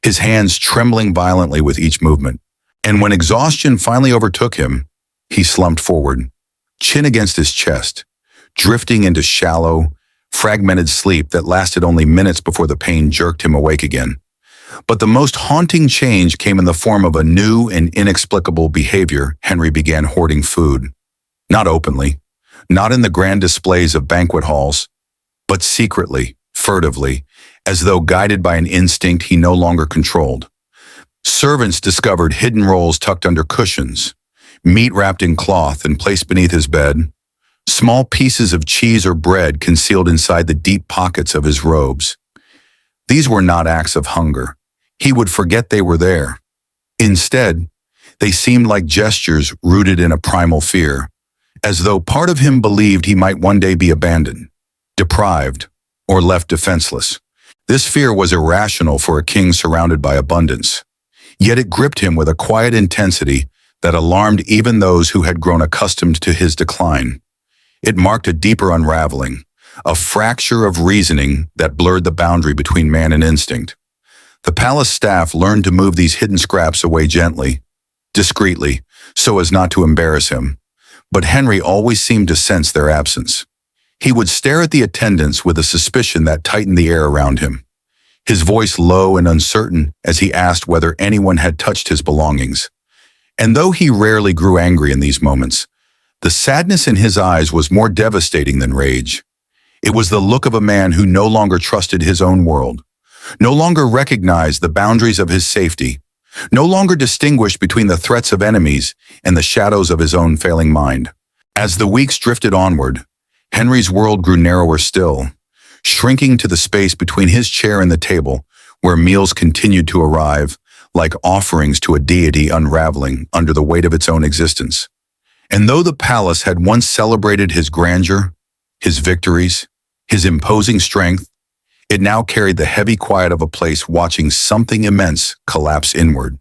his hands trembling violently with each movement. And when exhaustion finally overtook him, he slumped forward, chin against his chest, drifting into shallow, fragmented sleep that lasted only minutes before the pain jerked him awake again. But the most haunting change came in the form of a new and inexplicable behavior. Henry began hoarding food. Not openly, not in the grand displays of banquet halls, but secretly, furtively, as though guided by an instinct he no longer controlled. Servants discovered hidden rolls tucked under cushions, meat wrapped in cloth and placed beneath his bed, small pieces of cheese or bread concealed inside the deep pockets of his robes. These were not acts of hunger. He would forget they were there. Instead, they seemed like gestures rooted in a primal fear, as though part of him believed he might one day be abandoned, deprived, or left defenseless. This fear was irrational for a king surrounded by abundance, yet it gripped him with a quiet intensity that alarmed even those who had grown accustomed to his decline. It marked a deeper unraveling, a fracture of reasoning that blurred the boundary between man and instinct. The palace staff learned to move these hidden scraps away gently, discreetly, so as not to embarrass him. But Henry always seemed to sense their absence. He would stare at the attendants with a suspicion that tightened the air around him, his voice low and uncertain as he asked whether anyone had touched his belongings. And though he rarely grew angry in these moments, the sadness in his eyes was more devastating than rage. It was the look of a man who no longer trusted his own world, no longer recognized the boundaries of his safety, no longer distinguished between the threats of enemies and the shadows of his own failing mind. As the weeks drifted onward, Henry's world grew narrower still, shrinking to the space between his chair and the table, where meals continued to arrive, like offerings to a deity unraveling under the weight of its own existence. And though the palace had once celebrated his grandeur, his victories, his imposing strength, it now carried the heavy quiet of a place watching something immense collapse inward,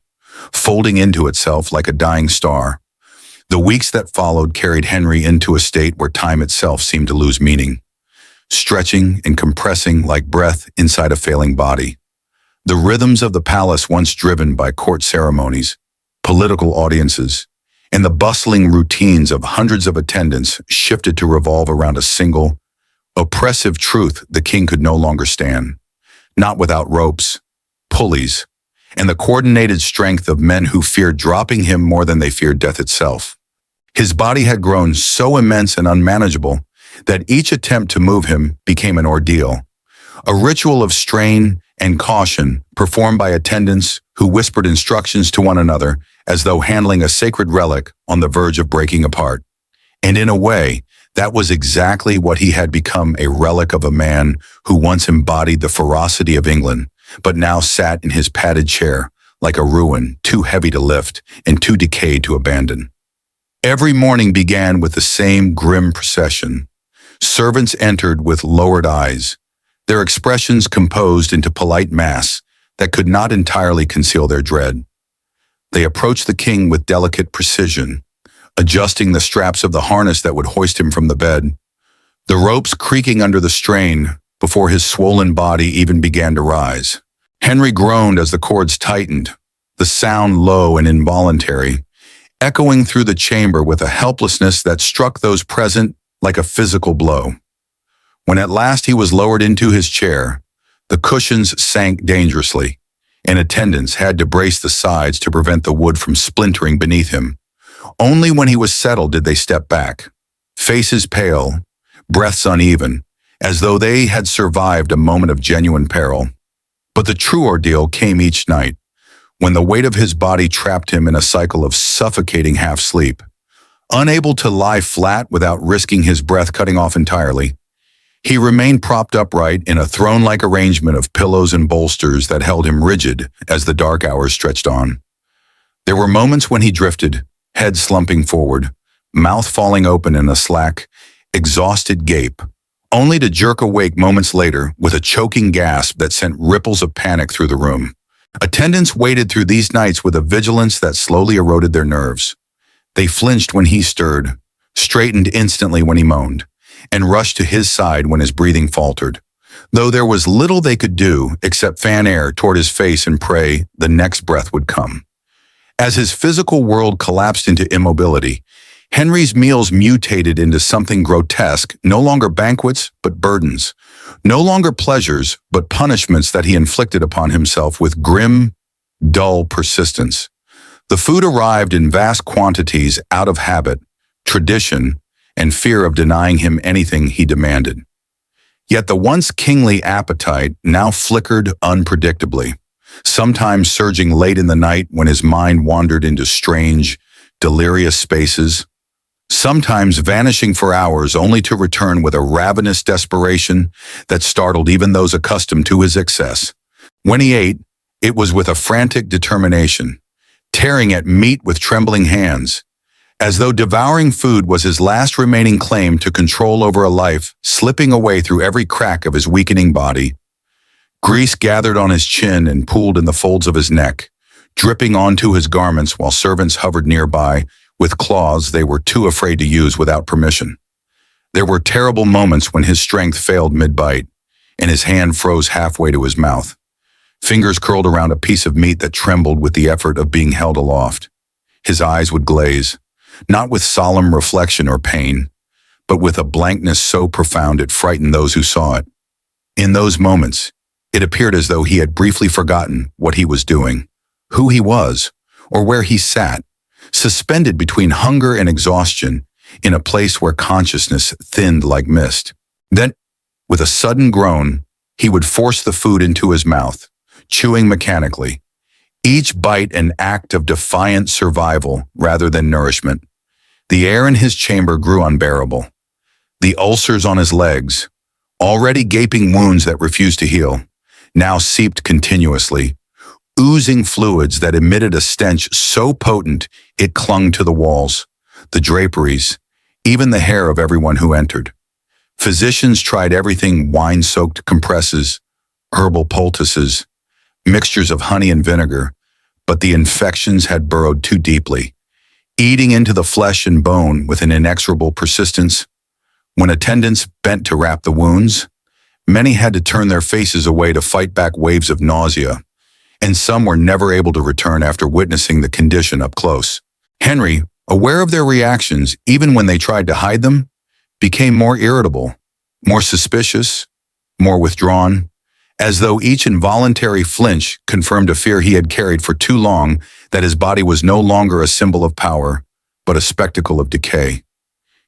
folding into itself like a dying star. The weeks that followed carried Henry into a state where time itself seemed to lose meaning, stretching and compressing like breath inside a failing body. The rhythms of the palace, once driven by court ceremonies, political audiences, and the bustling routines of hundreds of attendants, shifted to revolve around a single, oppressive truth the king could no longer stand, not without ropes, pulleys, and the coordinated strength of men who feared dropping him more than they feared death itself. His body had grown so immense and unmanageable that each attempt to move him became an ordeal, a ritual of strain and caution performed by attendants who whispered instructions to one another as though handling a sacred relic on the verge of breaking apart. And in a way, that was exactly what he had become, a relic of a man who once embodied the ferocity of England, but now sat in his padded chair like a ruin, too heavy to lift and too decayed to abandon. Every morning began with the same grim procession. Servants entered with lowered eyes, their expressions composed into polite masks that could not entirely conceal their dread. They approached the king with delicate precision, adjusting the straps of the harness that would hoist him from the bed, the ropes creaking under the strain before his swollen body even began to rise. Henry groaned as the cords tightened, the sound low and involuntary, echoing through the chamber with a helplessness that struck those present like a physical blow. When at last he was lowered into his chair, the cushions sank dangerously, and attendants had to brace the sides to prevent the wood from splintering beneath him. Only when he was settled did they step back, faces pale, breaths uneven, as though they had survived a moment of genuine peril. But the true ordeal came each night, when the weight of his body trapped him in a cycle of suffocating half-sleep. Unable to lie flat without risking his breath cutting off entirely, he remained propped upright in a throne-like arrangement of pillows and bolsters that held him rigid as the dark hours stretched on. There were moments when he drifted, head slumping forward, mouth falling open in a slack, exhausted gape, only to jerk awake moments later with a choking gasp that sent ripples of panic through the room. Attendants waited through these nights with a vigilance that slowly eroded their nerves. They flinched when he stirred, straightened instantly when he moaned, and rushed to his side when his breathing faltered. Though there was little they could do except fan air toward his face and pray the next breath would come. As his physical world collapsed into immobility, Henry's meals mutated into something grotesque, no longer banquets, but burdens, no longer pleasures, but punishments that he inflicted upon himself with grim, dull persistence. The food arrived in vast quantities out of habit, tradition, and fear of denying him anything he demanded. Yet the once kingly appetite now flickered unpredictably, sometimes surging late in the night when his mind wandered into strange, delirious spaces, sometimes vanishing for hours only to return with a ravenous desperation that startled even those accustomed to his excess. When he ate, it was with a frantic determination, tearing at meat with trembling hands, as though devouring food was his last remaining claim to control over a life slipping away through every crack of his weakening body. Grease gathered on his chin and pooled in the folds of his neck, dripping onto his garments while servants hovered nearby with claws they were too afraid to use without permission. There were terrible moments when his strength failed mid-bite, and his hand froze halfway to his mouth. Fingers curled around a piece of meat that trembled with the effort of being held aloft. His eyes would glaze, not with solemn reflection or pain, but with a blankness so profound it frightened those who saw it. In those moments, it appeared as though he had briefly forgotten what he was doing, who he was, or where he sat, suspended between hunger and exhaustion in a place where consciousness thinned like mist. Then, with a sudden groan, he would force the food into his mouth, chewing mechanically, each bite an act of defiant survival rather than nourishment. The air in his chamber grew unbearable. The ulcers on his legs, already gaping wounds that refused to heal, now seeped continuously, oozing fluids that emitted a stench so potent it clung to the walls, the draperies, even the hair of everyone who entered. Physicians tried everything: wine-soaked compresses, herbal poultices, mixtures of honey and vinegar, but the infections had burrowed too deeply, eating into the flesh and bone with an inexorable persistence. When attendants bent to wrap the wounds, many had to turn their faces away to fight back waves of nausea, and some were never able to return after witnessing the condition up close. Henry, aware of their reactions even when they tried to hide them, became more irritable, more suspicious, more withdrawn, as though each involuntary flinch confirmed a fear he had carried for too long, that his body was no longer a symbol of power, but a spectacle of decay.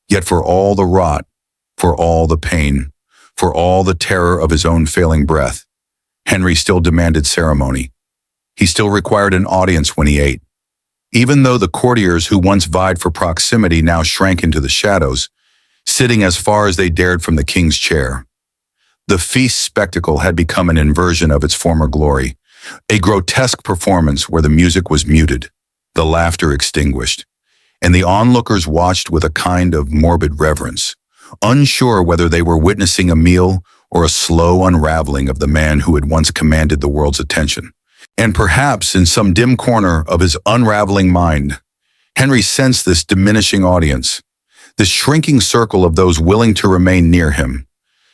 Yet for all the rot, for all the pain, for all the terror of his own failing breath, Henry still demanded ceremony. He still required an audience when he ate. Even though the courtiers who once vied for proximity now shrank into the shadows, sitting as far as they dared from the king's chair. The feast spectacle had become an inversion of its former glory, a grotesque performance where the music was muted, the laughter extinguished, and the onlookers watched with a kind of morbid reverence, unsure whether they were witnessing a meal or a slow unraveling of the man who had once commanded the world's attention. And perhaps in some dim corner of his unraveling mind, Henry sensed this diminishing audience, this shrinking circle of those willing to remain near him,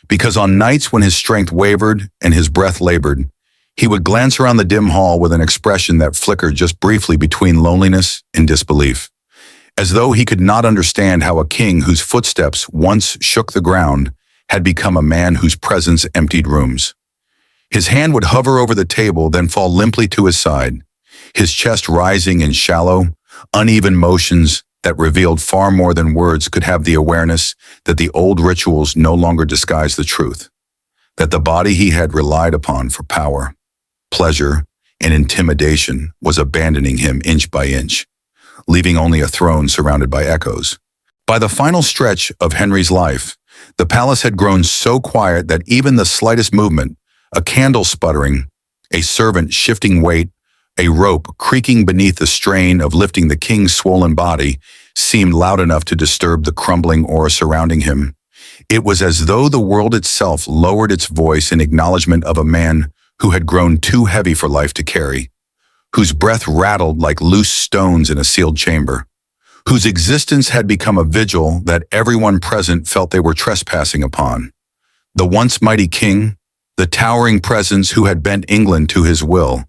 because on nights when his strength wavered and his breath labored, he would glance around the dim hall with an expression that flickered just briefly between loneliness and disbelief, as though he could not understand how a king whose footsteps once shook the ground had become a man whose presence emptied rooms. His hand would hover over the table, then fall limply to his side, his chest rising in shallow, uneven motions that revealed far more than words could have the awareness that the old rituals no longer disguised the truth, that the body he had relied upon for power, pleasure, and intimidation was abandoning him inch by inch, leaving only a throne surrounded by echoes. By the final stretch of Henry's life, the palace had grown so quiet that even the slightest movement, a candle sputtering, a servant shifting weight, a rope creaking beneath the strain of lifting the king's swollen body, seemed loud enough to disturb the crumbling aura surrounding him. It was as though the world itself lowered its voice in acknowledgement of a man who had grown too heavy for life to carry, whose breath rattled like loose stones in a sealed chamber, whose existence had become a vigil that everyone present felt they were trespassing upon. The once mighty king, the towering presence who had bent England to his will,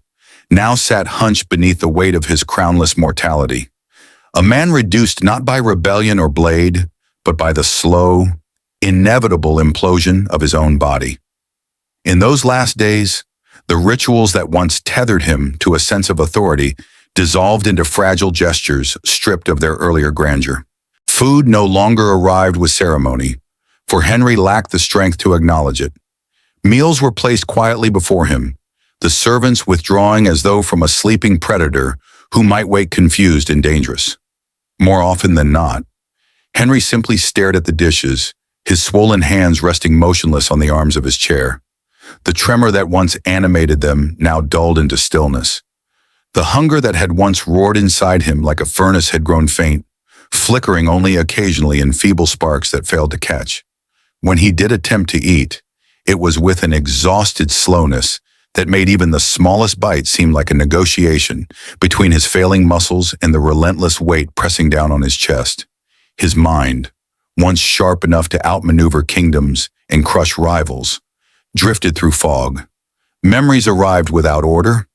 now sat hunched beneath the weight of his crownless mortality. A man reduced not by rebellion or blade, but by the slow, inevitable implosion of his own body. In those last days, the rituals that once tethered him to a sense of authority dissolved into fragile gestures stripped of their earlier grandeur. Food no longer arrived with ceremony, for Henry lacked the strength to acknowledge it. Meals were placed quietly before him, the servants withdrawing as though from a sleeping predator who might wake confused and dangerous. More often than not, Henry simply stared at the dishes, his swollen hands resting motionless on the arms of his chair. The tremor that once animated them now dulled into stillness. The hunger that had once roared inside him like a furnace had grown faint, flickering only occasionally in feeble sparks that failed to catch. When he did attempt to eat, it was with an exhausted slowness that made even the smallest bite seem like a negotiation between his failing muscles and the relentless weight pressing down on his chest. His mind, once sharp enough to outmaneuver kingdoms and crush rivals, drifted through fog. Memories arrived without order,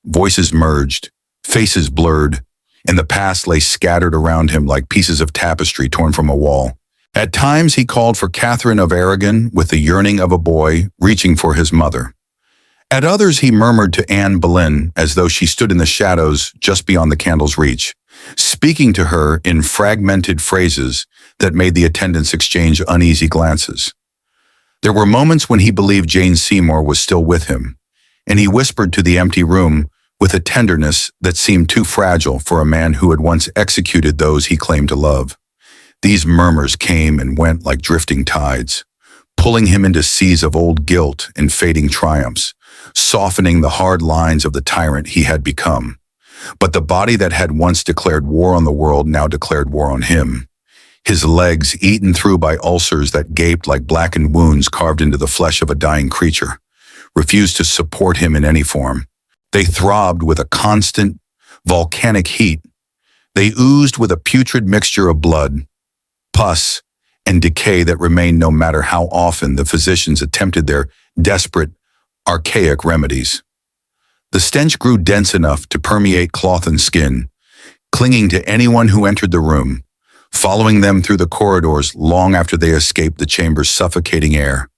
voices merged, faces blurred, and the past lay scattered around him like pieces of tapestry torn from a wall. At times he called for Catherine of Aragon with the yearning of a boy reaching for his mother. At others he murmured to Anne Boleyn as though she stood in the shadows just beyond the candle's reach, speaking to her in fragmented phrases that made the attendants exchange uneasy glances. There were moments when he believed Jane Seymour was still with him, and he whispered to the empty room with a tenderness that seemed too fragile for a man who had once executed those he claimed to love. These murmurs came and went like drifting tides, pulling him into seas of old guilt and fading triumphs, softening the hard lines of the tyrant he had become. But the body that had once declared war on the world now declared war on him. His legs eaten through by ulcers that gaped like blackened wounds carved into the flesh of a dying creature, refused to support him in any form. They throbbed with a constant, volcanic heat. They oozed with a putrid mixture of blood, pus, and decay that remained no matter how often the physicians attempted their desperate, archaic remedies. The stench grew dense enough to permeate cloth and skin, clinging to anyone who entered the room, following them through the corridors long after they escaped the chamber's suffocating air.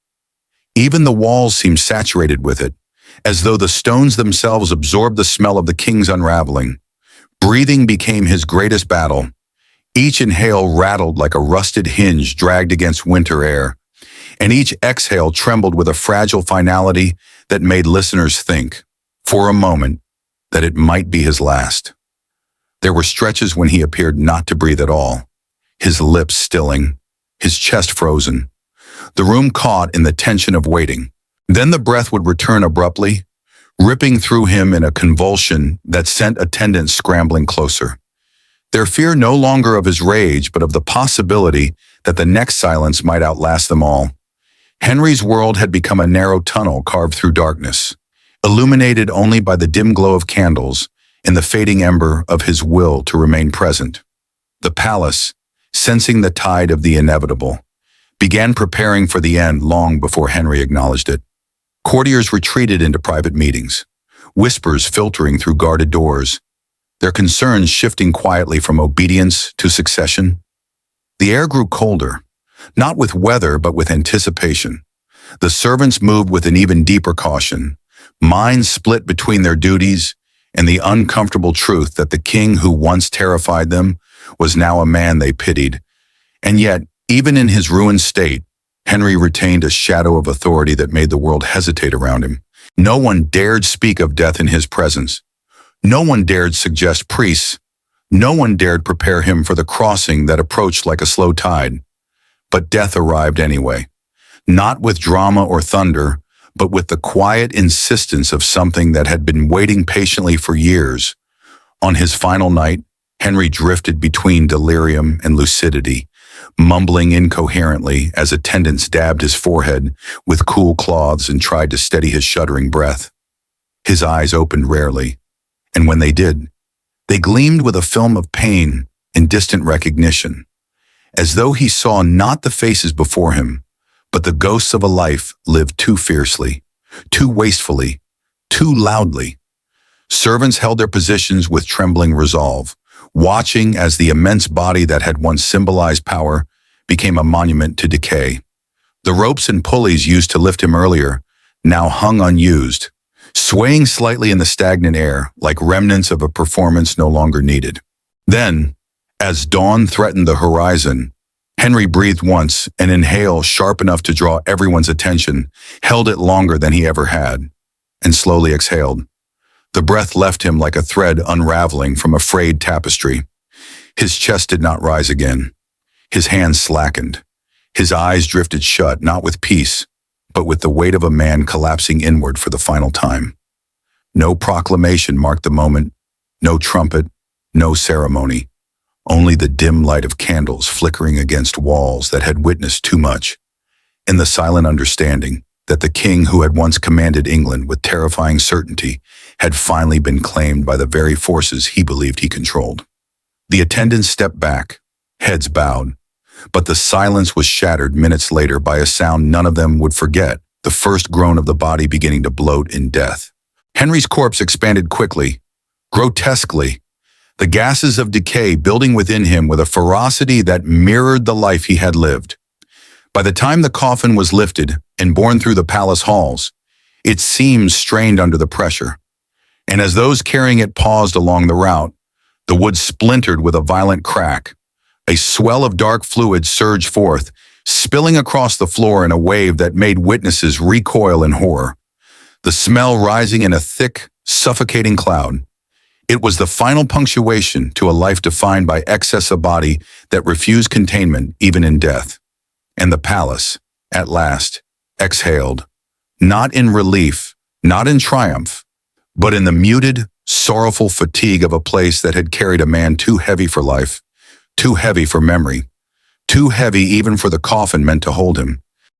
Even the walls seemed saturated with it, as though the stones themselves absorbed the smell of the king's unraveling. Breathing became his greatest battle, Each inhale rattled like a rusted hinge dragged against winter air, and each exhale trembled with a fragile finality that made listeners think, for a moment, that it might be his last. There were stretches when he appeared not to breathe at all, his lips stilling, his chest frozen, the room caught in the tension of waiting. Then the breath would return abruptly, ripping through him in a convulsion that sent attendants scrambling closer. Their fear no longer of his rage, but of the possibility that the next silence might outlast them all. Henry's world had become a narrow tunnel carved through darkness, illuminated only by the dim glow of candles and the fading ember of his will to remain present. The palace, sensing the tide of the inevitable, began preparing for the end long before Henry acknowledged it. Courtiers retreated into private meetings, whispers filtering through guarded doors, their concerns shifting quietly from obedience to succession. The air grew colder, not with weather but with anticipation. The servants moved with an even deeper caution, minds split between their duties and the uncomfortable truth that the king who once terrified them was now a man they pitied. And yet, even in his ruined state, Henry retained a shadow of authority that made the world hesitate around him. No one dared speak of death in his presence. No one dared suggest priests. No one dared prepare him for the crossing that approached like a slow tide. But death arrived anyway, not with drama or thunder, but with the quiet insistence of something that had been waiting patiently for years. On his final night, Henry drifted between delirium and lucidity, mumbling incoherently as attendants dabbed his forehead with cool cloths and tried to steady his shuddering breath. His eyes opened rarely, and when they did, they gleamed with a film of pain and distant recognition, as though he saw not the faces before him, but the ghosts of a life lived too fiercely, too wastefully, too loudly. Servants held their positions with trembling resolve, watching as the immense body that had once symbolized power became a monument to decay. The ropes and pulleys used to lift him earlier now hung unused, swaying slightly in the stagnant air like remnants of a performance no longer needed. Then, as dawn threatened the horizon, Henry breathed once, an inhale sharp enough to draw everyone's attention, held it longer than he ever had, and slowly exhaled. The breath left him like a thread unraveling from a frayed tapestry. His chest did not rise again. His hands slackened. His eyes drifted shut, not with peace, but with the weight of a man collapsing inward for the final time. No proclamation marked the moment, no trumpet, no ceremony. Only the dim light of candles flickering against walls that had witnessed too much, and the silent understanding that the king who had once commanded England with terrifying certainty had finally been claimed by the very forces he believed he controlled. The attendants stepped back, heads bowed, but the silence was shattered minutes later by a sound none of them would forget, the first groan of the body beginning to bloat in death. Henry's corpse expanded quickly, grotesquely, the gases of decay building within him with a ferocity that mirrored the life he had lived. By the time the coffin was lifted and borne through the palace halls, its seams strained under the pressure, and as those carrying it paused along the route, the wood splintered with a violent crack. A swell of dark fluid surged forth, spilling across the floor in a wave that made witnesses recoil in horror, the smell rising in a thick, suffocating cloud. It was the final punctuation to a life defined by excess of body that refused containment even in death. And the palace, at last, exhaled, not in relief, not in triumph, but in the muted, sorrowful fatigue of a place that had carried a man too heavy for life, too heavy for memory, too heavy even for the coffin meant to hold him.